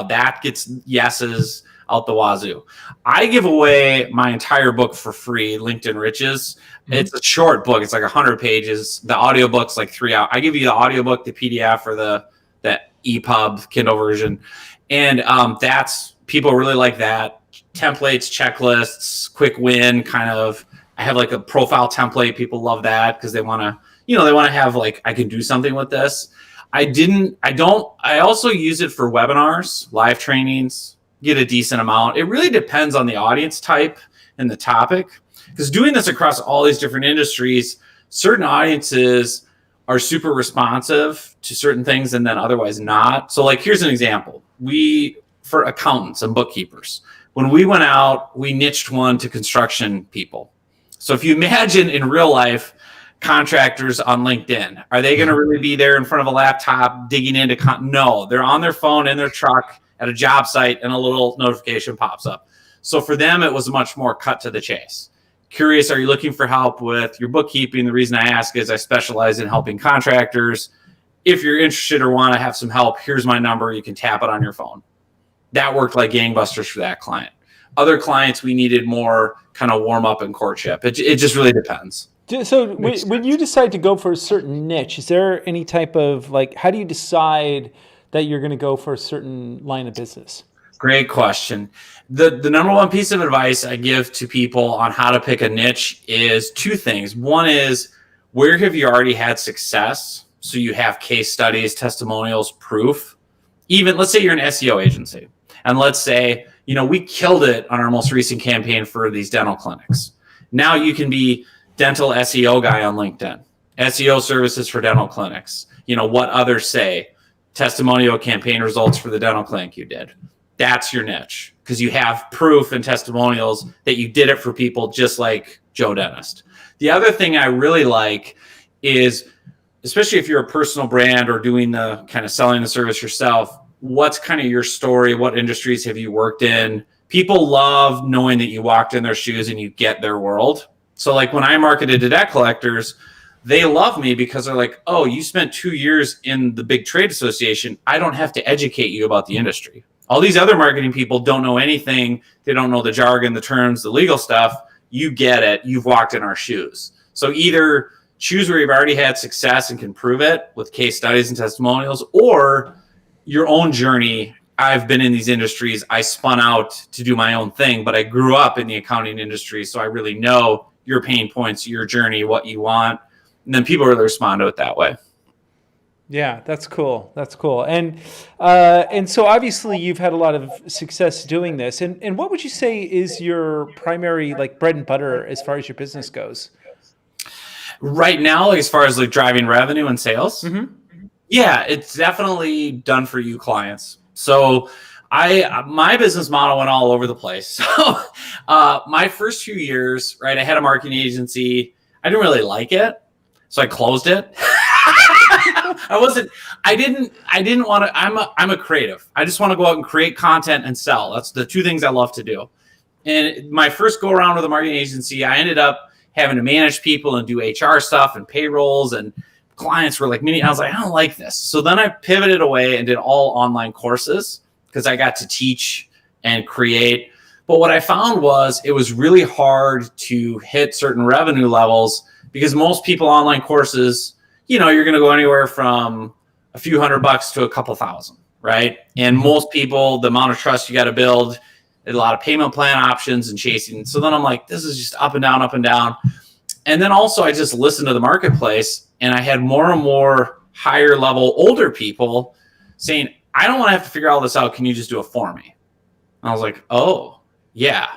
That gets yeses out the wazoo. I give away my entire book for free, LinkedIn Riches. Mm-hmm. It's a short book. It's like 100 pages. The audiobook's like 3 hours. I give you the audiobook, the PDF, or the EPUB Kindle version. And that's, people really like that. Templates, checklists, quick win kind of. I have like a profile template. People love that because they want to, they want to have like, I can do something with this. I also use it for webinars, live trainings, get a decent amount. It really depends on the audience type and the topic, because doing this across all these different industries, certain audiences are super responsive to certain things and then otherwise not. So like, here's an example. For accountants and bookkeepers, when we went out, we niched one to construction people. So if you imagine in real life, contractors on LinkedIn, are they going to really be there in front of a laptop digging into no, they're on their phone in their truck at a job site and a little notification pops up. So for them, it was much more cut to the chase. Curious, are you looking for help with your bookkeeping? The reason I ask is I specialize in helping contractors. If you're interested or want to have some help, here's my number. You can tap it on your phone. That worked like gangbusters for that client. Other clients, we needed more kind of warm up and courtship. It just really depends. So when you decide to go for a certain niche, is there any type of how do you decide that you're going to go for a certain line of business? Great question. The number one piece of advice I give to people on how to pick a niche is two things. One is, where have you already had success? So you have case studies, testimonials, proof. Even let's say you're an SEO agency, and let's say, we killed it on our most recent campaign for these dental clinics. Now you can be dental SEO guy on LinkedIn, SEO services for dental clinics. What others say, testimonial campaign results for the dental clinic you did. That's your niche, because you have proof and testimonials that you did it for people just like Joe Dentist. The other thing I really like is, especially if you're a personal brand or doing the kind of selling the service yourself, what's kind of your story? What industries have you worked in? People love knowing that you walked in their shoes and you get their world. So like when I marketed to debt collectors, they love me because they're like, oh, you spent 2 years in the big trade association. I don't have to educate you about the industry. All these other marketing people don't know anything. They don't know the jargon, the terms, the legal stuff. You get it. You've walked in our shoes. So either choose where you've already had success and can prove it with case studies and testimonials, or your own journey. I've been in these industries. I spun out to do my own thing, but I grew up in the accounting industry. So I really know your pain points, your journey, what you want. And then people really respond to it that way. Yeah, that's cool. That's cool. And so obviously you've had a lot of success doing this. And what would you say is your primary bread and butter as far as your business goes? Right now, as far as driving revenue and sales, mm-hmm. Yeah, it's definitely done for you clients. So my business model went all over the place. So my first few years, right, I had a marketing agency. I didn't really like it, so I closed it. I didn't want to, I'm a creative. I just want to go out and create content and sell. That's the two things I love to do. And my first go around with a marketing agency, I ended up having to manage people and do HR stuff and payrolls, and clients were like, I was like, I don't like this. So then I pivoted away and did all online courses because I got to teach and create. But what I found was it was really hard to hit certain revenue levels because most people online courses, you're going to go anywhere from a few $100 to a couple thousand, right? And most people, the amount of trust you got to build, a lot of payment plan options and chasing. So then I'm like, this is just up and down, up and down. And then also I just listened to the marketplace, and I had more and more higher level older people saying, I don't want to have to figure all this out. Can you just do it for me? And I was like, oh, yeah.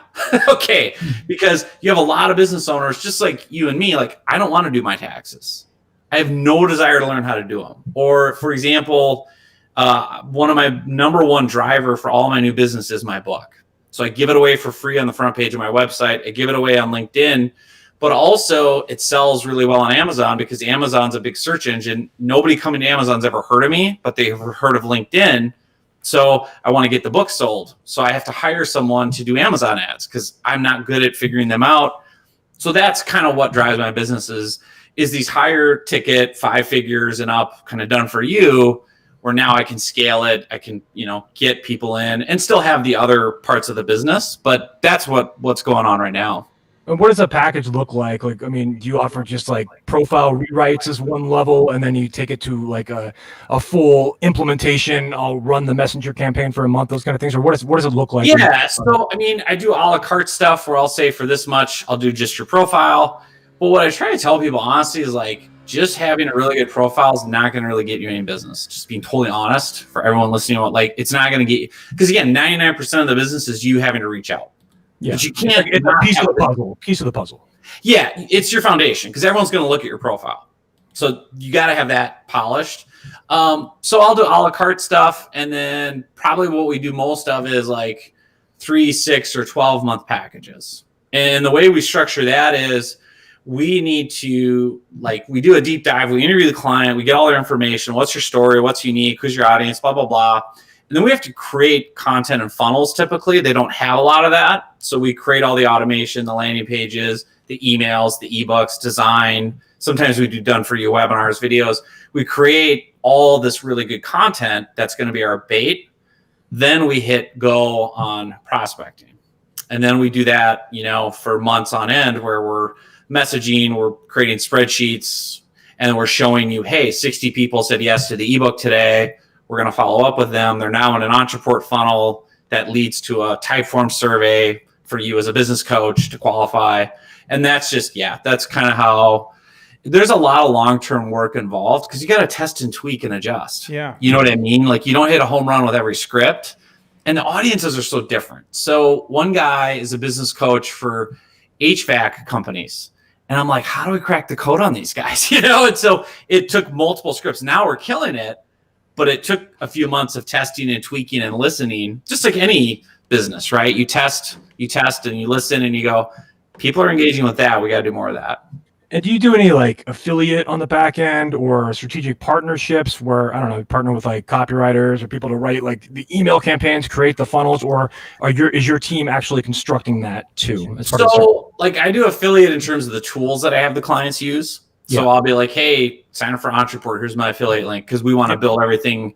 Okay. Because you have a lot of business owners, just like you and me, I don't want to do my taxes. I have no desire to learn how to do them. Or, for example, one of my number one driver for all my new business is my book. So I give it away for free on the front page of my website. I give it away on LinkedIn, but also it sells really well on Amazon because Amazon's a big search engine. Nobody coming to Amazon's ever heard of me, but they've heard of LinkedIn. So I want to get the book sold. So I have to hire someone to do Amazon ads because I'm not good at figuring them out. So that's kind of what drives my businesses is these higher ticket 5 figures and up kind of done for you, where now I can scale it. I can, get people in and still have the other parts of the business. But that's what's going on right now. And what does a package look like? Like, I mean, do you offer just like profile rewrites as one level, and then you take it to like a full implementation? I'll run the messenger campaign for a month, those kind of things, or what does it look like? Yeah. So, I mean, I do a la carte stuff where I'll say for this much, I'll do just your profile. But what I try to tell people honestly is like, just having a really good profile is not going to really get you any business. Just being totally honest for everyone listening, like it's not going to get you, because again, 99% of the business is you having to reach out. Yeah, but you can't. It's a piece of the puzzle. Piece of the puzzle. Yeah, it's your foundation because everyone's going to look at your profile, so you got to have that polished. So I'll do a la carte stuff, and then probably what we do most of is like 3, 6, or 12-month packages. And the way we structure that is we need to we do a deep dive. We interview the client. We get all their information. What's your story? What's unique? Who's your audience? Blah blah blah. And then we have to create content and funnels. Typically, they don't have a lot of that. So we create all the automation, the landing pages, the emails, the ebooks, design. Sometimes we do done for you webinars, videos. We create all this really good content that's going to be our bait. Then we hit go on prospecting. And then we do that, for months on end where we're messaging, we're creating spreadsheets, and we're showing you, hey, 60 people said yes to the ebook today. We're going to follow up with them. They're now in an Entreport funnel that leads to a Typeform survey for you as a business coach to qualify. And that's just, that's kind of how there's a lot of long-term work involved because you got to test and tweak and adjust. Yeah. You know what I mean? Like you don't hit a home run with every script, and the audiences are so different. So one guy is a business coach for HVAC companies. And I'm like, how do we crack the code on these guys? And so it took multiple scripts. Now we're killing it. But it took a few months of testing and tweaking and listening, just like any business, right? You test and you listen and you go, people are engaging with that. We got to do more of that. And do you do any like affiliate on the back end or strategic partnerships where, I don't know, partner with like copywriters or people to write like the email campaigns, create the funnels, or is your team actually constructing that too? So like I do affiliate in terms of the tools that I have the clients use. So I'll be like, hey, sign up for Entreport. Here's my affiliate link because we want to build everything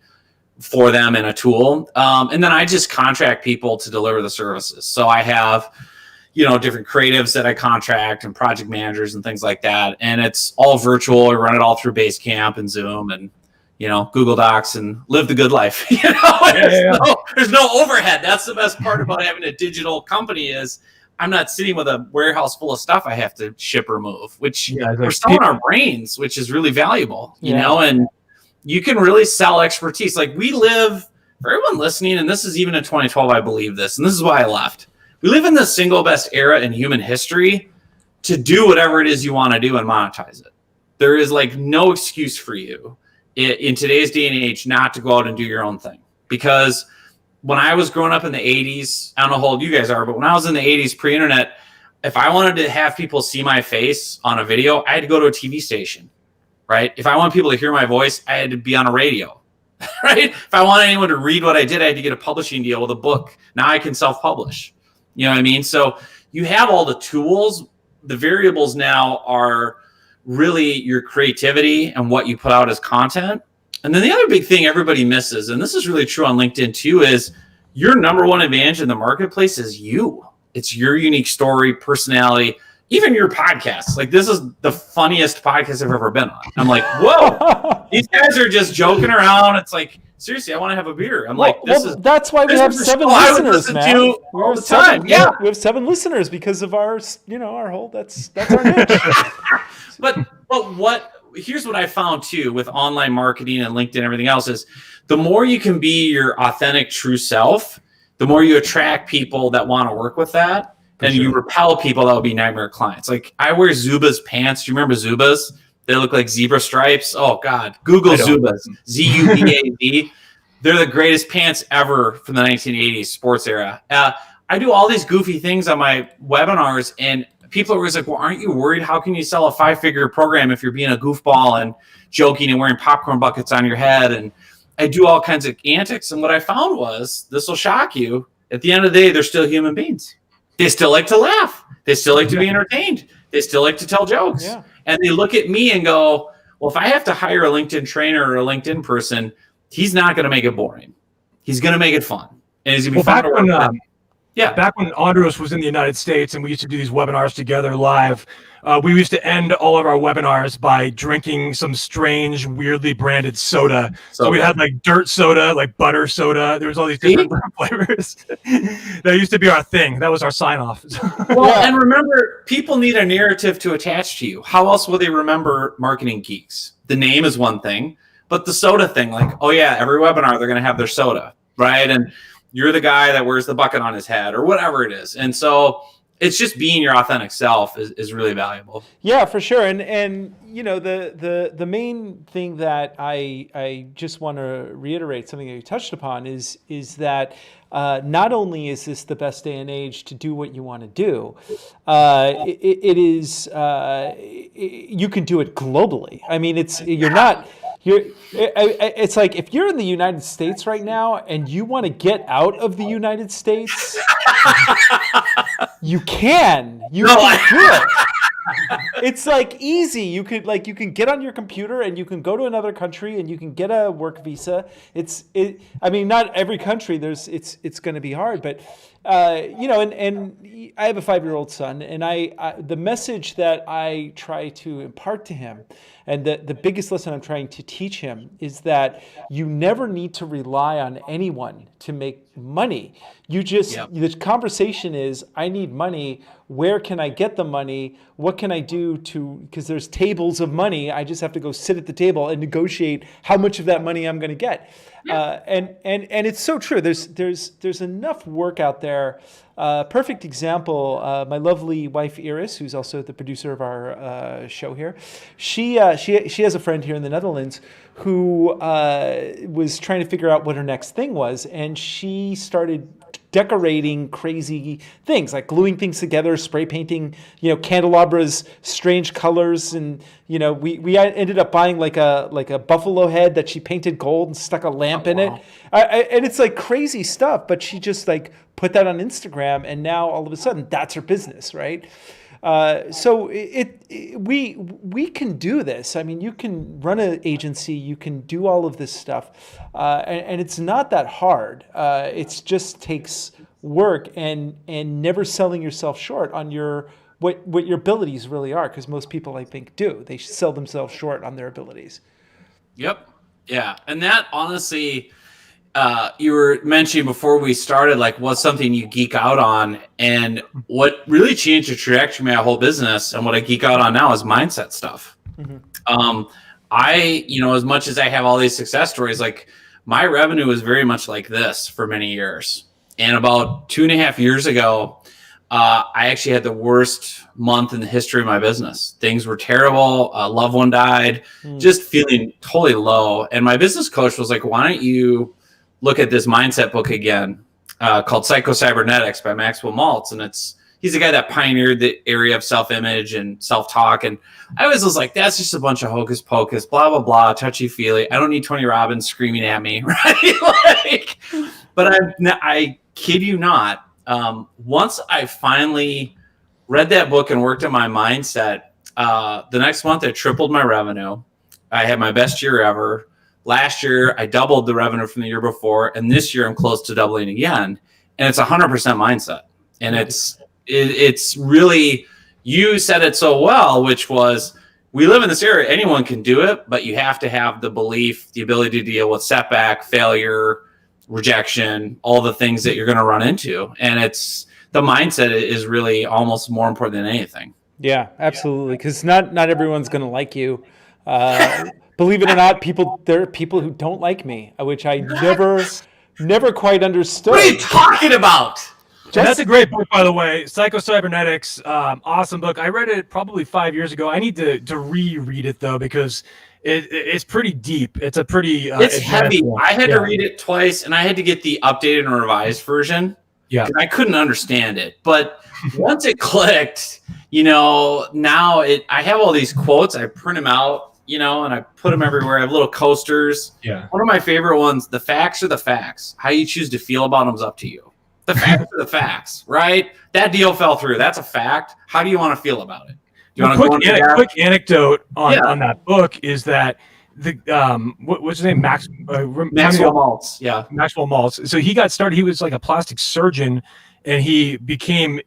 for them in a tool. And then I just contract people to deliver the services. So I have, different creatives that I contract and project managers and things like that. And it's all virtual. I run it all through Basecamp and Zoom and, Google Docs and live the good life. There's no overhead. That's the best part about having a digital company is I'm not sitting with a warehouse full of stuff I have to ship or move, which we're selling our brains, which is really valuable, and you can really sell expertise. Like we live, for everyone listening, and this is even in 2012, I believe this, and this is why I left. We live in the single best era in human history to do whatever it is you want to do and monetize it. There is like no excuse for you in today's day and age not to go out and do your own thing. Because when I was growing up in the 80s, I don't know how old you guys are, but when I was in the 80s pre-internet, if I wanted to have people see my face on a video, I had to go to a TV station, right? If I want people to hear my voice, I had to be on a radio, right? If I want anyone to read what I did, I had to get a publishing deal with a book. Now I can self-publish. You know what I mean? So you have all the tools. The variables now are really your creativity and what you put out as content. And then the other big thing everybody misses, and this is really true on LinkedIn too, is your number one advantage in the marketplace is you. It's your unique story, personality, even your podcast. Like this is the funniest podcast I've ever been on. I'm like, whoa, these guys are just joking around. It's like, seriously, I want to have a beer. I'm like, that's why we have 7 listeners, man. All the time. Yeah, we have 7 listeners because of our, our whole. That's our niche. But here's what I found too with online marketing and LinkedIn and everything else is the more you can be your authentic, true self, the more you attract people that want to work with that. And you repel people that will be nightmare clients. Like I wear Zubaz pants. Do you remember Zubaz? They look like zebra stripes. Oh God, Google Zubaz, Zubaz. They're the greatest pants ever from the 1980s sports era. I do all these goofy things on my webinars, and people are always like, well, aren't you worried? How can you sell a 5-figure program if you're being a goofball and joking and wearing popcorn buckets on your head? And I do all kinds of antics. And what I found was, this will shock you, at the end of the day, they're still human beings. They still like to laugh. They still like to be entertained. They still like to tell jokes. Yeah. And they look at me and go, well, if I have to hire a LinkedIn trainer or a LinkedIn person, he's not going to make it boring. He's going to make it fun. And he's going to be fun. Back when Andros was in the United States and we used to do these webinars together live, we used to end all of our webinars by drinking some strange, weirdly branded soda. So we had like dirt soda, like butter soda. There was all these different flavors. That used to be our thing. That was our sign off. Well, and remember, people need a narrative to attach to you. How else will they remember Marketing Geeks? The name is one thing, but the soda thing, like, oh yeah, every webinar they're going to have their soda, right? And you're the guy that wears the bucket on his head or whatever it is. And so it's just being your authentic self is really valuable. Yeah, for sure. And you know, the main thing that I just want to reiterate, something that you touched upon, is that not only is this the best day and age to do what you want to do, it is you can do it globally. I mean, it's like if you're in the United States right now and you want to get out of the United States, you can do it. It's like easy. You can get on your computer and you can go to another country and you can get a work visa. I mean, not every country it's going to be hard, but you know, and I have a 5-year-old son, and the message that I try to impart to him, and the biggest lesson I'm trying to teach him, is that you never need to rely on anyone to make money. The conversation is, I need money. Where can I get the money? What can I do because there's tables of money. I just have to go sit at the table and negotiate how much of that money I'm going to get. Yeah. And it's so true. There's enough work out there. Perfect example. My lovely wife Iris, who's also the producer of our show here, she has a friend here in the Netherlands who was trying to figure out what her next thing was, and she started decorating crazy things, like gluing things together, spray painting, candelabras, strange colors, and we ended up buying like a buffalo head that she painted gold and stuck a lamp in it. And it's like crazy stuff, but she just like put that on Instagram, and now all of a sudden that's her business, right? So we can do this. I mean, you can run an agency, you can do all of this stuff, and it's not that hard. It just takes work and never selling yourself short on what your abilities really are, because most people, I think, do. They sell themselves short on their abilities. Yep. Yeah, and that honestly. You were mentioning before we started, like, what's something you geek out on, and what really changed the trajectory of my whole business and what I geek out on now is mindset stuff. Mm-hmm. As much as I have all these success stories, like my revenue was very much like this for many years. And about 2.5 years ago, I actually had the worst month in the history of my business. Things were terrible. A loved one died, just feeling totally low. And my business coach was like, why don't you look at this mindset book again, called Psycho-Cybernetics by Maxwell Maltz. And he's the guy that pioneered the area of self-image and self-talk. And I always was like, that's just a bunch of hocus pocus, blah, blah, blah, touchy-feely. I don't need Tony Robbins screaming at me, right? But I kid you not, once I finally read that book and worked on my mindset, the next month I tripled my revenue. I had my best year ever. Last year, I doubled the revenue from the year before, and this year I'm close to doubling again. And it's 100% mindset. And it's really, you said it so well, which was, we live in this area, anyone can do it, but you have to have the belief, the ability to deal with setback, failure, rejection, all the things that you're going to run into. And the mindset is really almost more important than anything. Yeah, absolutely. Because not everyone's going to like you. Believe it or not, there are people who don't like me, which I never quite understood. What are you talking about? And that's a great book, by the way. Psycho-Cybernetics, awesome book. I read it probably 5 years ago. I need to reread it though, because it's pretty deep. It's a pretty it's heavy. one. I had to read it twice, and I had to get the updated and revised version. Yeah, I couldn't understand it, but once it clicked, now I have all these quotes. I print them out, and I put them everywhere. I have little coasters. Yeah. One of my favorite ones: the facts are the facts. How you choose to feel about them is up to you. The facts are the facts, right? That deal fell through. That's a fact. How do you want to feel about it? Do you want to go quick anecdote on that book is that the what's his name, Maxwell Maltz. Yeah, Maxwell Maltz. So he got started. He was like a plastic surgeon, and he became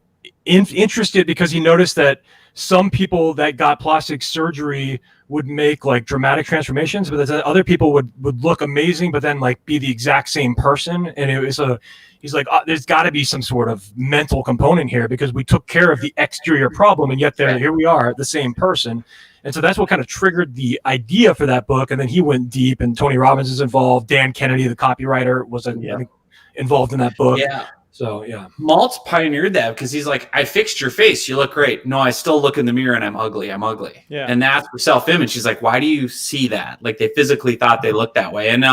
interested because he noticed that some people that got plastic surgery would make like dramatic transformations, but that other people would look amazing, but then like be the exact same person. And it was he's like, there's got to be some sort of mental component here, because we took care of the exterior problem, and yet here we are, the same person. And so that's what kind of triggered the idea for that book. And then he went deep, and Tony Robbins is involved. Dan Kennedy, the copywriter, was involved in that book. Yeah. So yeah, Maltz pioneered that because he's like, I fixed your face. You look great. No, I still look in the mirror and I'm ugly. I'm ugly. Yeah. And that's for self-image. He's like, why do you see that? Like they physically thought they looked that way. And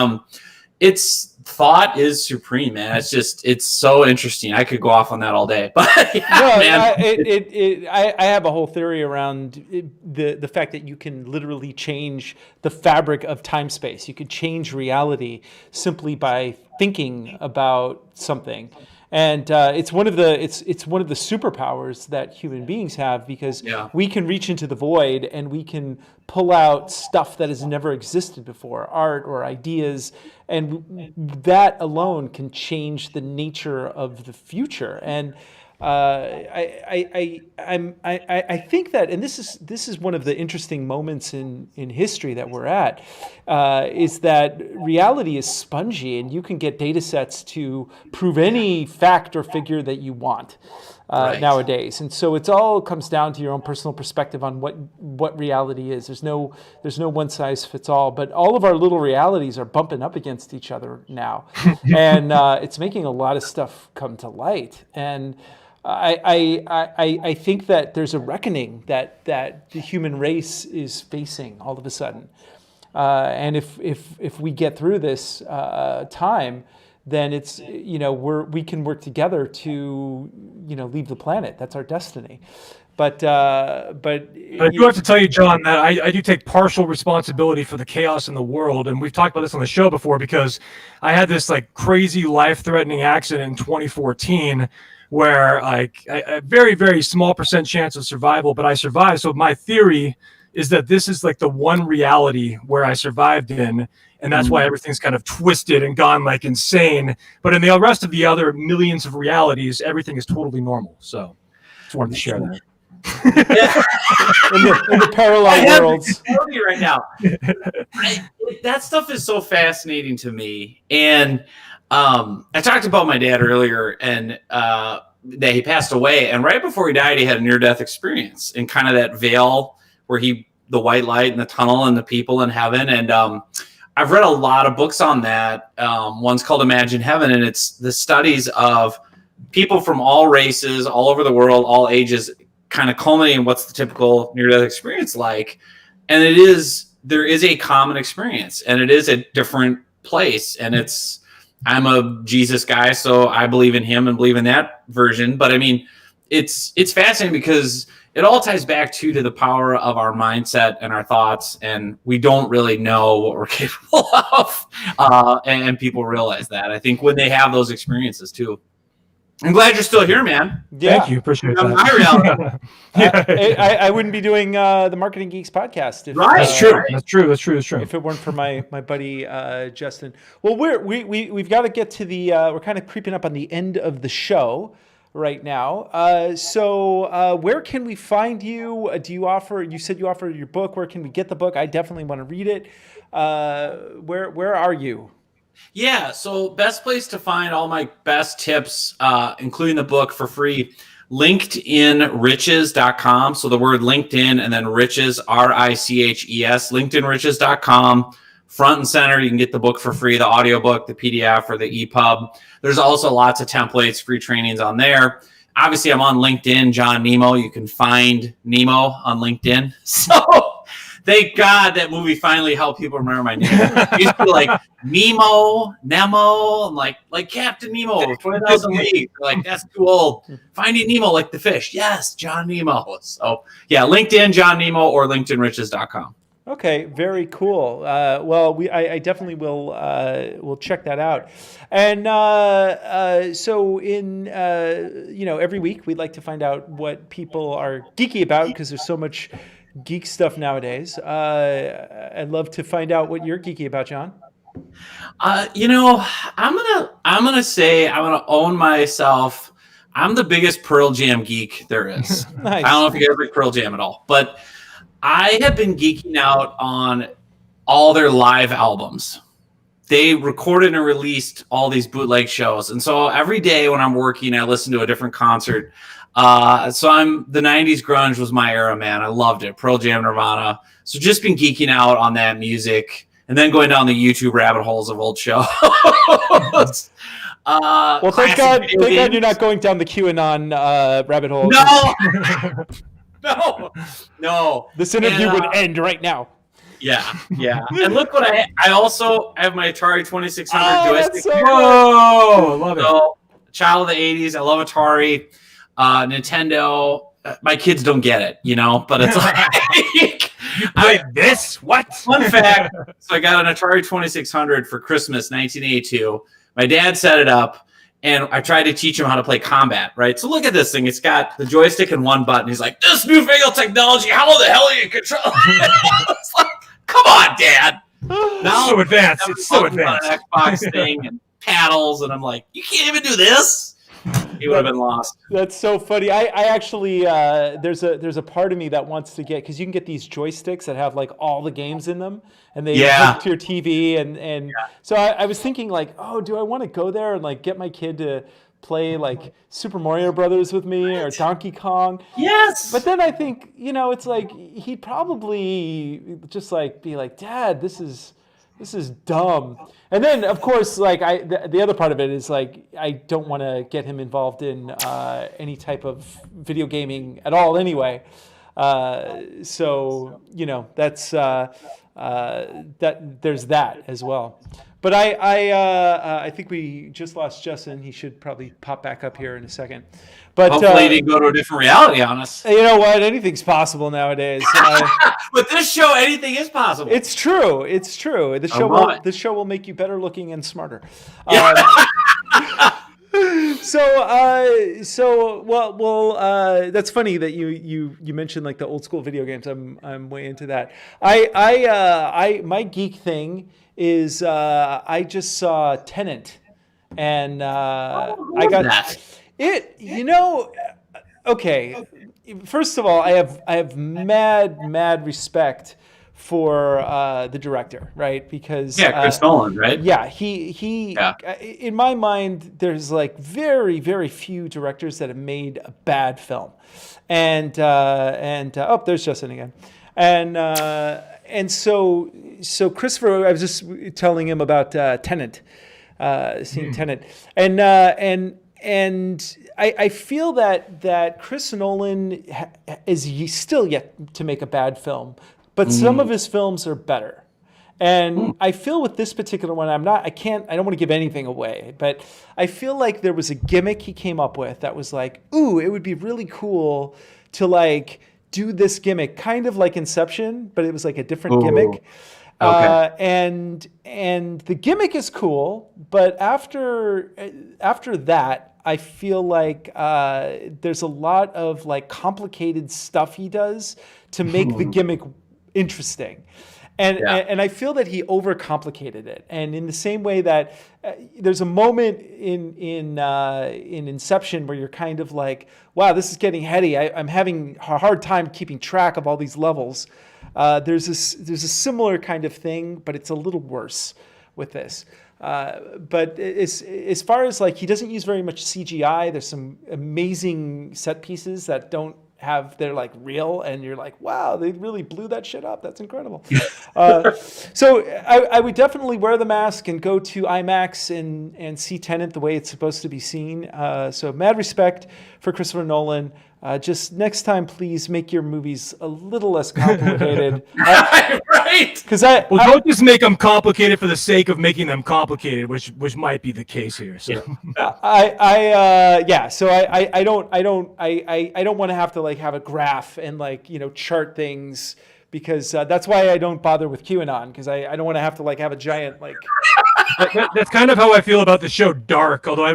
thought is supreme, man. It's so interesting. I could go off on that all day, but I have a whole theory around the fact that you can literally change the fabric of time space. You could change reality simply by thinking about something. And it's one of the superpowers that human beings have, because we can reach into the void and we can pull out stuff that has never existed before, art or ideas, and that alone can change the nature of the future. And I think that, and this is one of the interesting moments in history that we're at, is that reality is spongy, and you can get data sets to prove any fact or figure that you want nowadays. And so it all comes down to your own personal perspective on what reality is. There's no one size fits all, but all of our little realities are bumping up against each other now, and it's making a lot of stuff come to light. And I think that there's a reckoning that the human race is facing all of a sudden, and if we get through this time, then it's we can work together to leave the planet. That's our destiny. But I do have to tell you, John, that I do take partial responsibility for the chaos in the world, and we've talked about this on the show before, because I had this like crazy life-threatening accident in 2014. Where a very, very small % chance of survival, but I survived. So my theory is that this is like the one reality where I survived in, and that's why everything's kind of twisted and gone like insane. But in the rest of the other millions of realities, everything is totally normal. So just wanted to share that. in the parallel worlds. Right now, that stuff is so fascinating to me. And I talked about my dad earlier, and that he passed away. And right before he died, he had a near-death experience, and kind of that veil where the white light and the tunnel and the people in heaven. And I've read a lot of books on that. One's called Imagine Heaven, and it's the studies of people from all races, all over the world, all ages, kind of culminating what's the typical near-death experience like. And there is a common experience, and it is a different place, and I'm a Jesus guy, so I believe in him and believe in that version. But I mean, it's fascinating because it all ties back to the power of our mindset and our thoughts, and we don't really know what we're capable of. And people realize that, I think, when they have those experiences too. I'm glad you're still here, man. Yeah. Thank you. Appreciate that. My reality. I wouldn't be doing the Marketing Geeks podcast. That's true. If it weren't for my buddy Justin. Well, we've got to get to the. We're kind of creeping up on the end of the show right now. So where can we find you? Do you offer? You said you offer your book. Where can we get the book? I definitely want to read it. Where are you? Yeah, so best place to find all my best tips, including the book for free, LinkedInRiches.com. So the word LinkedIn and then riches, RICHES, LinkedInRiches.com. front and center. You can get the book for free, the audiobook, the PDF, or the EPUB. There's also lots of templates, free trainings on there. Obviously, I'm on LinkedIn, John Nemo. You can find Nemo on LinkedIn. So thank God that movie finally helped people remember my name. I used to be like Nemo, I'm like Captain Nemo, 20,000 Leagues. Like, that's too old. Finding Nemo, like the fish. Yes, John Nemo. So yeah, LinkedIn, John Nemo, or LinkedInRiches.com. Okay, very cool. Well, I definitely will check that out. And so in every week we'd like to find out what people are geeky about, because there's so much geek stuff nowadays. I'd love to find out what you're geeky about, John. I'm gonna say, I'm gonna own myself. I'm the biggest Pearl Jam geek there is. Nice. I don't know if you guys like Pearl Jam at all, but I have been geeking out on all their live albums. They recorded and released all these bootleg shows. And so every day when I'm working, I listen to a different concert. So the 90s grunge was my era, man. I loved it. Pearl Jam, Nirvana. So just been geeking out on that music and then going down the YouTube rabbit holes of old shows. Well, thank God you're not going down the QAnon rabbit hole. No. This interview would end right now. Yeah. And look what I also have my Atari 2600 joystick. So Whoa, I love it. So, child of the 80s. I love Atari, Nintendo. My kids don't get it, but it's like, You played this? What? Fun fact. So I got an Atari 2600 for Christmas, 1982. My dad set it up. And I tried to teach him how to play combat, right? So look at this thing. It's got the joystick and one button. He's like, this newfangled technology, how the hell are you control it? It's like, come on, Dad. Now So advanced. It's so advanced. An Xbox thing and paddles. And I'm like, you can't even do this? He would have been lost. That's so funny. I actually there's a part of me that wants to get, because you can get these joysticks that have like all the games in them, and they hook to your TV, and so I was thinking like, oh, do I want to go there and like get my kid to play like Super Mario Brothers with me or Donkey Kong? Yes. But then I think, it's like he'd probably just like be like, Dad, this is dumb. And then, of course, like the other part of it is like I don't want to get him involved in any type of video gaming at all anyway. So that's that. There's that as well. But I think we just lost Justin. He should probably pop back up here in a second. But hopefully he didn't go to a different reality on us. You know what? Anything's possible nowadays. With this show, anything is possible. It's true. The show will make you better looking and smarter. That's funny that you mentioned like the old school video games. I'm way into that. My geek thing is I just saw Tenet, and I got that. it. Okay. First of all, I have mad respect for the director, right? Because Chris Nolan, right? Yeah, he in my mind, there's like very, very few directors that have made a bad film, and there's Justin again, and so Christopher, I was just telling him about Tenet, seeing Tenet, and I feel that Chris Nolan is still yet to make a bad film, but some of his films are better. And I feel with this particular one, I don't want to give anything away, but I feel like there was a gimmick he came up with that was like, ooh, it would be really cool to like do this gimmick, kind of like Inception, but it was like a different gimmick. Okay. And the gimmick is cool, but after that, I feel like there's a lot of like complicated stuff he does to make the gimmick interesting. And I feel that he overcomplicated it. And in the same way that there's a moment in Inception where you're kind of like, wow, this is getting heady. I'm having a hard time keeping track of all these levels. There's a similar kind of thing, but it's a little worse with this. But as far as like, he doesn't use very much CGI. There's some amazing set pieces that don't they're like real, and you're like, wow, they really blew that shit up. That's incredible. So I would definitely wear the mask and go to IMAX and see Tenet the way it's supposed to be seen. So mad respect for Christopher Nolan. Just next time, please make your movies a little less complicated. Right. Because don't just make them complicated for the sake of making them complicated, which might be the case here. So So I don't want to have to like have a graph and like chart things, because that's why I don't bother with QAnon, because I don't want to have to like have a giant like. That's kind of how I feel about the show Dark. Although I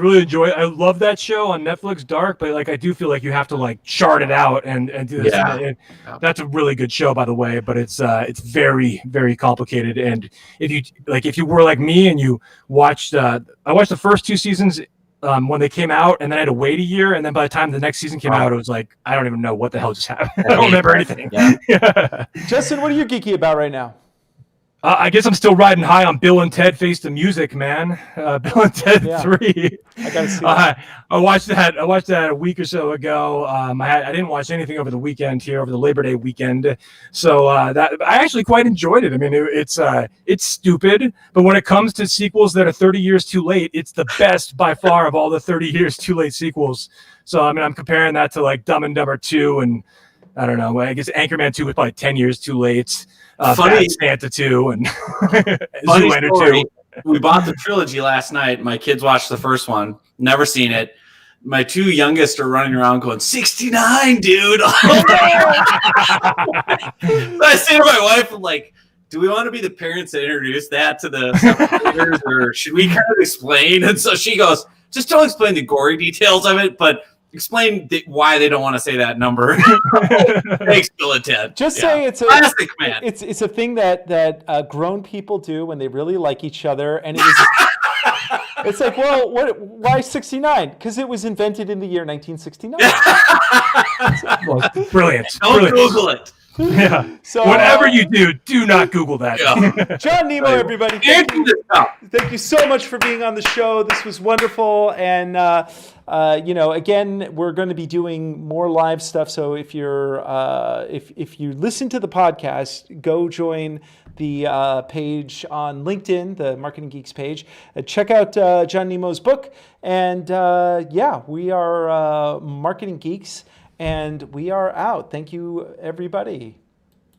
love that show on Netflix, Dark, but like I do feel like you have to like chart it out and do this. Yeah. And that's a really good show, by the way. But it's very, very complicated. And if you were like me and you watched, I watched the first 2 seasons when they came out, and then I had to wait a year, and then by the time the next season came out, it was like I don't even know what the hell just happened. I don't remember anything. Yeah. Justin, what are you geeky about right now? I guess I'm still riding high on Bill and Ted Face the Music, man. Bill and Ted 3. I gotta see that. I watched that a week or so ago. I didn't watch anything over the weekend here, over the Labor Day weekend. So that I actually quite enjoyed it. I mean, it's stupid, but when it comes to sequels that are 30 years too late, it's the best by far of all the 30 years too late sequels. So I mean, I'm comparing that to like Dumb and Dumber 2, and I don't know. I guess Anchorman 2 was probably 10 years too late. Funny Santa 2 and Zoolander 2. We bought the trilogy last night. My kids watched the first one. Never seen it. My 2 youngest are running around going, 69, dude. I say to my wife, I'm like, do we want to be the parents that introduce that to the spectators, or should we kind of explain? And so she goes, just don't explain the gory details of it, but explain why they don't want to say that number. Thanks, Bill and Ted. Just say it's a classic, man. It's a thing that grown people do when they really like each other, and it was. It's like, well, why 69? Because it was invented in the year 1969. Brilliant. Don't Google it. Yeah. So whatever you do not Google that. Yeah. John Nemo, everybody. Thank you so much for being on the show. This was wonderful. And, again, we're going to be doing more live stuff. So if you're, if you listen to the podcast, go join the page on LinkedIn, the Marketing Geeks page. Check out John Nemo's book. And we are Marketing Geeks. And we are out. Thank you, everybody.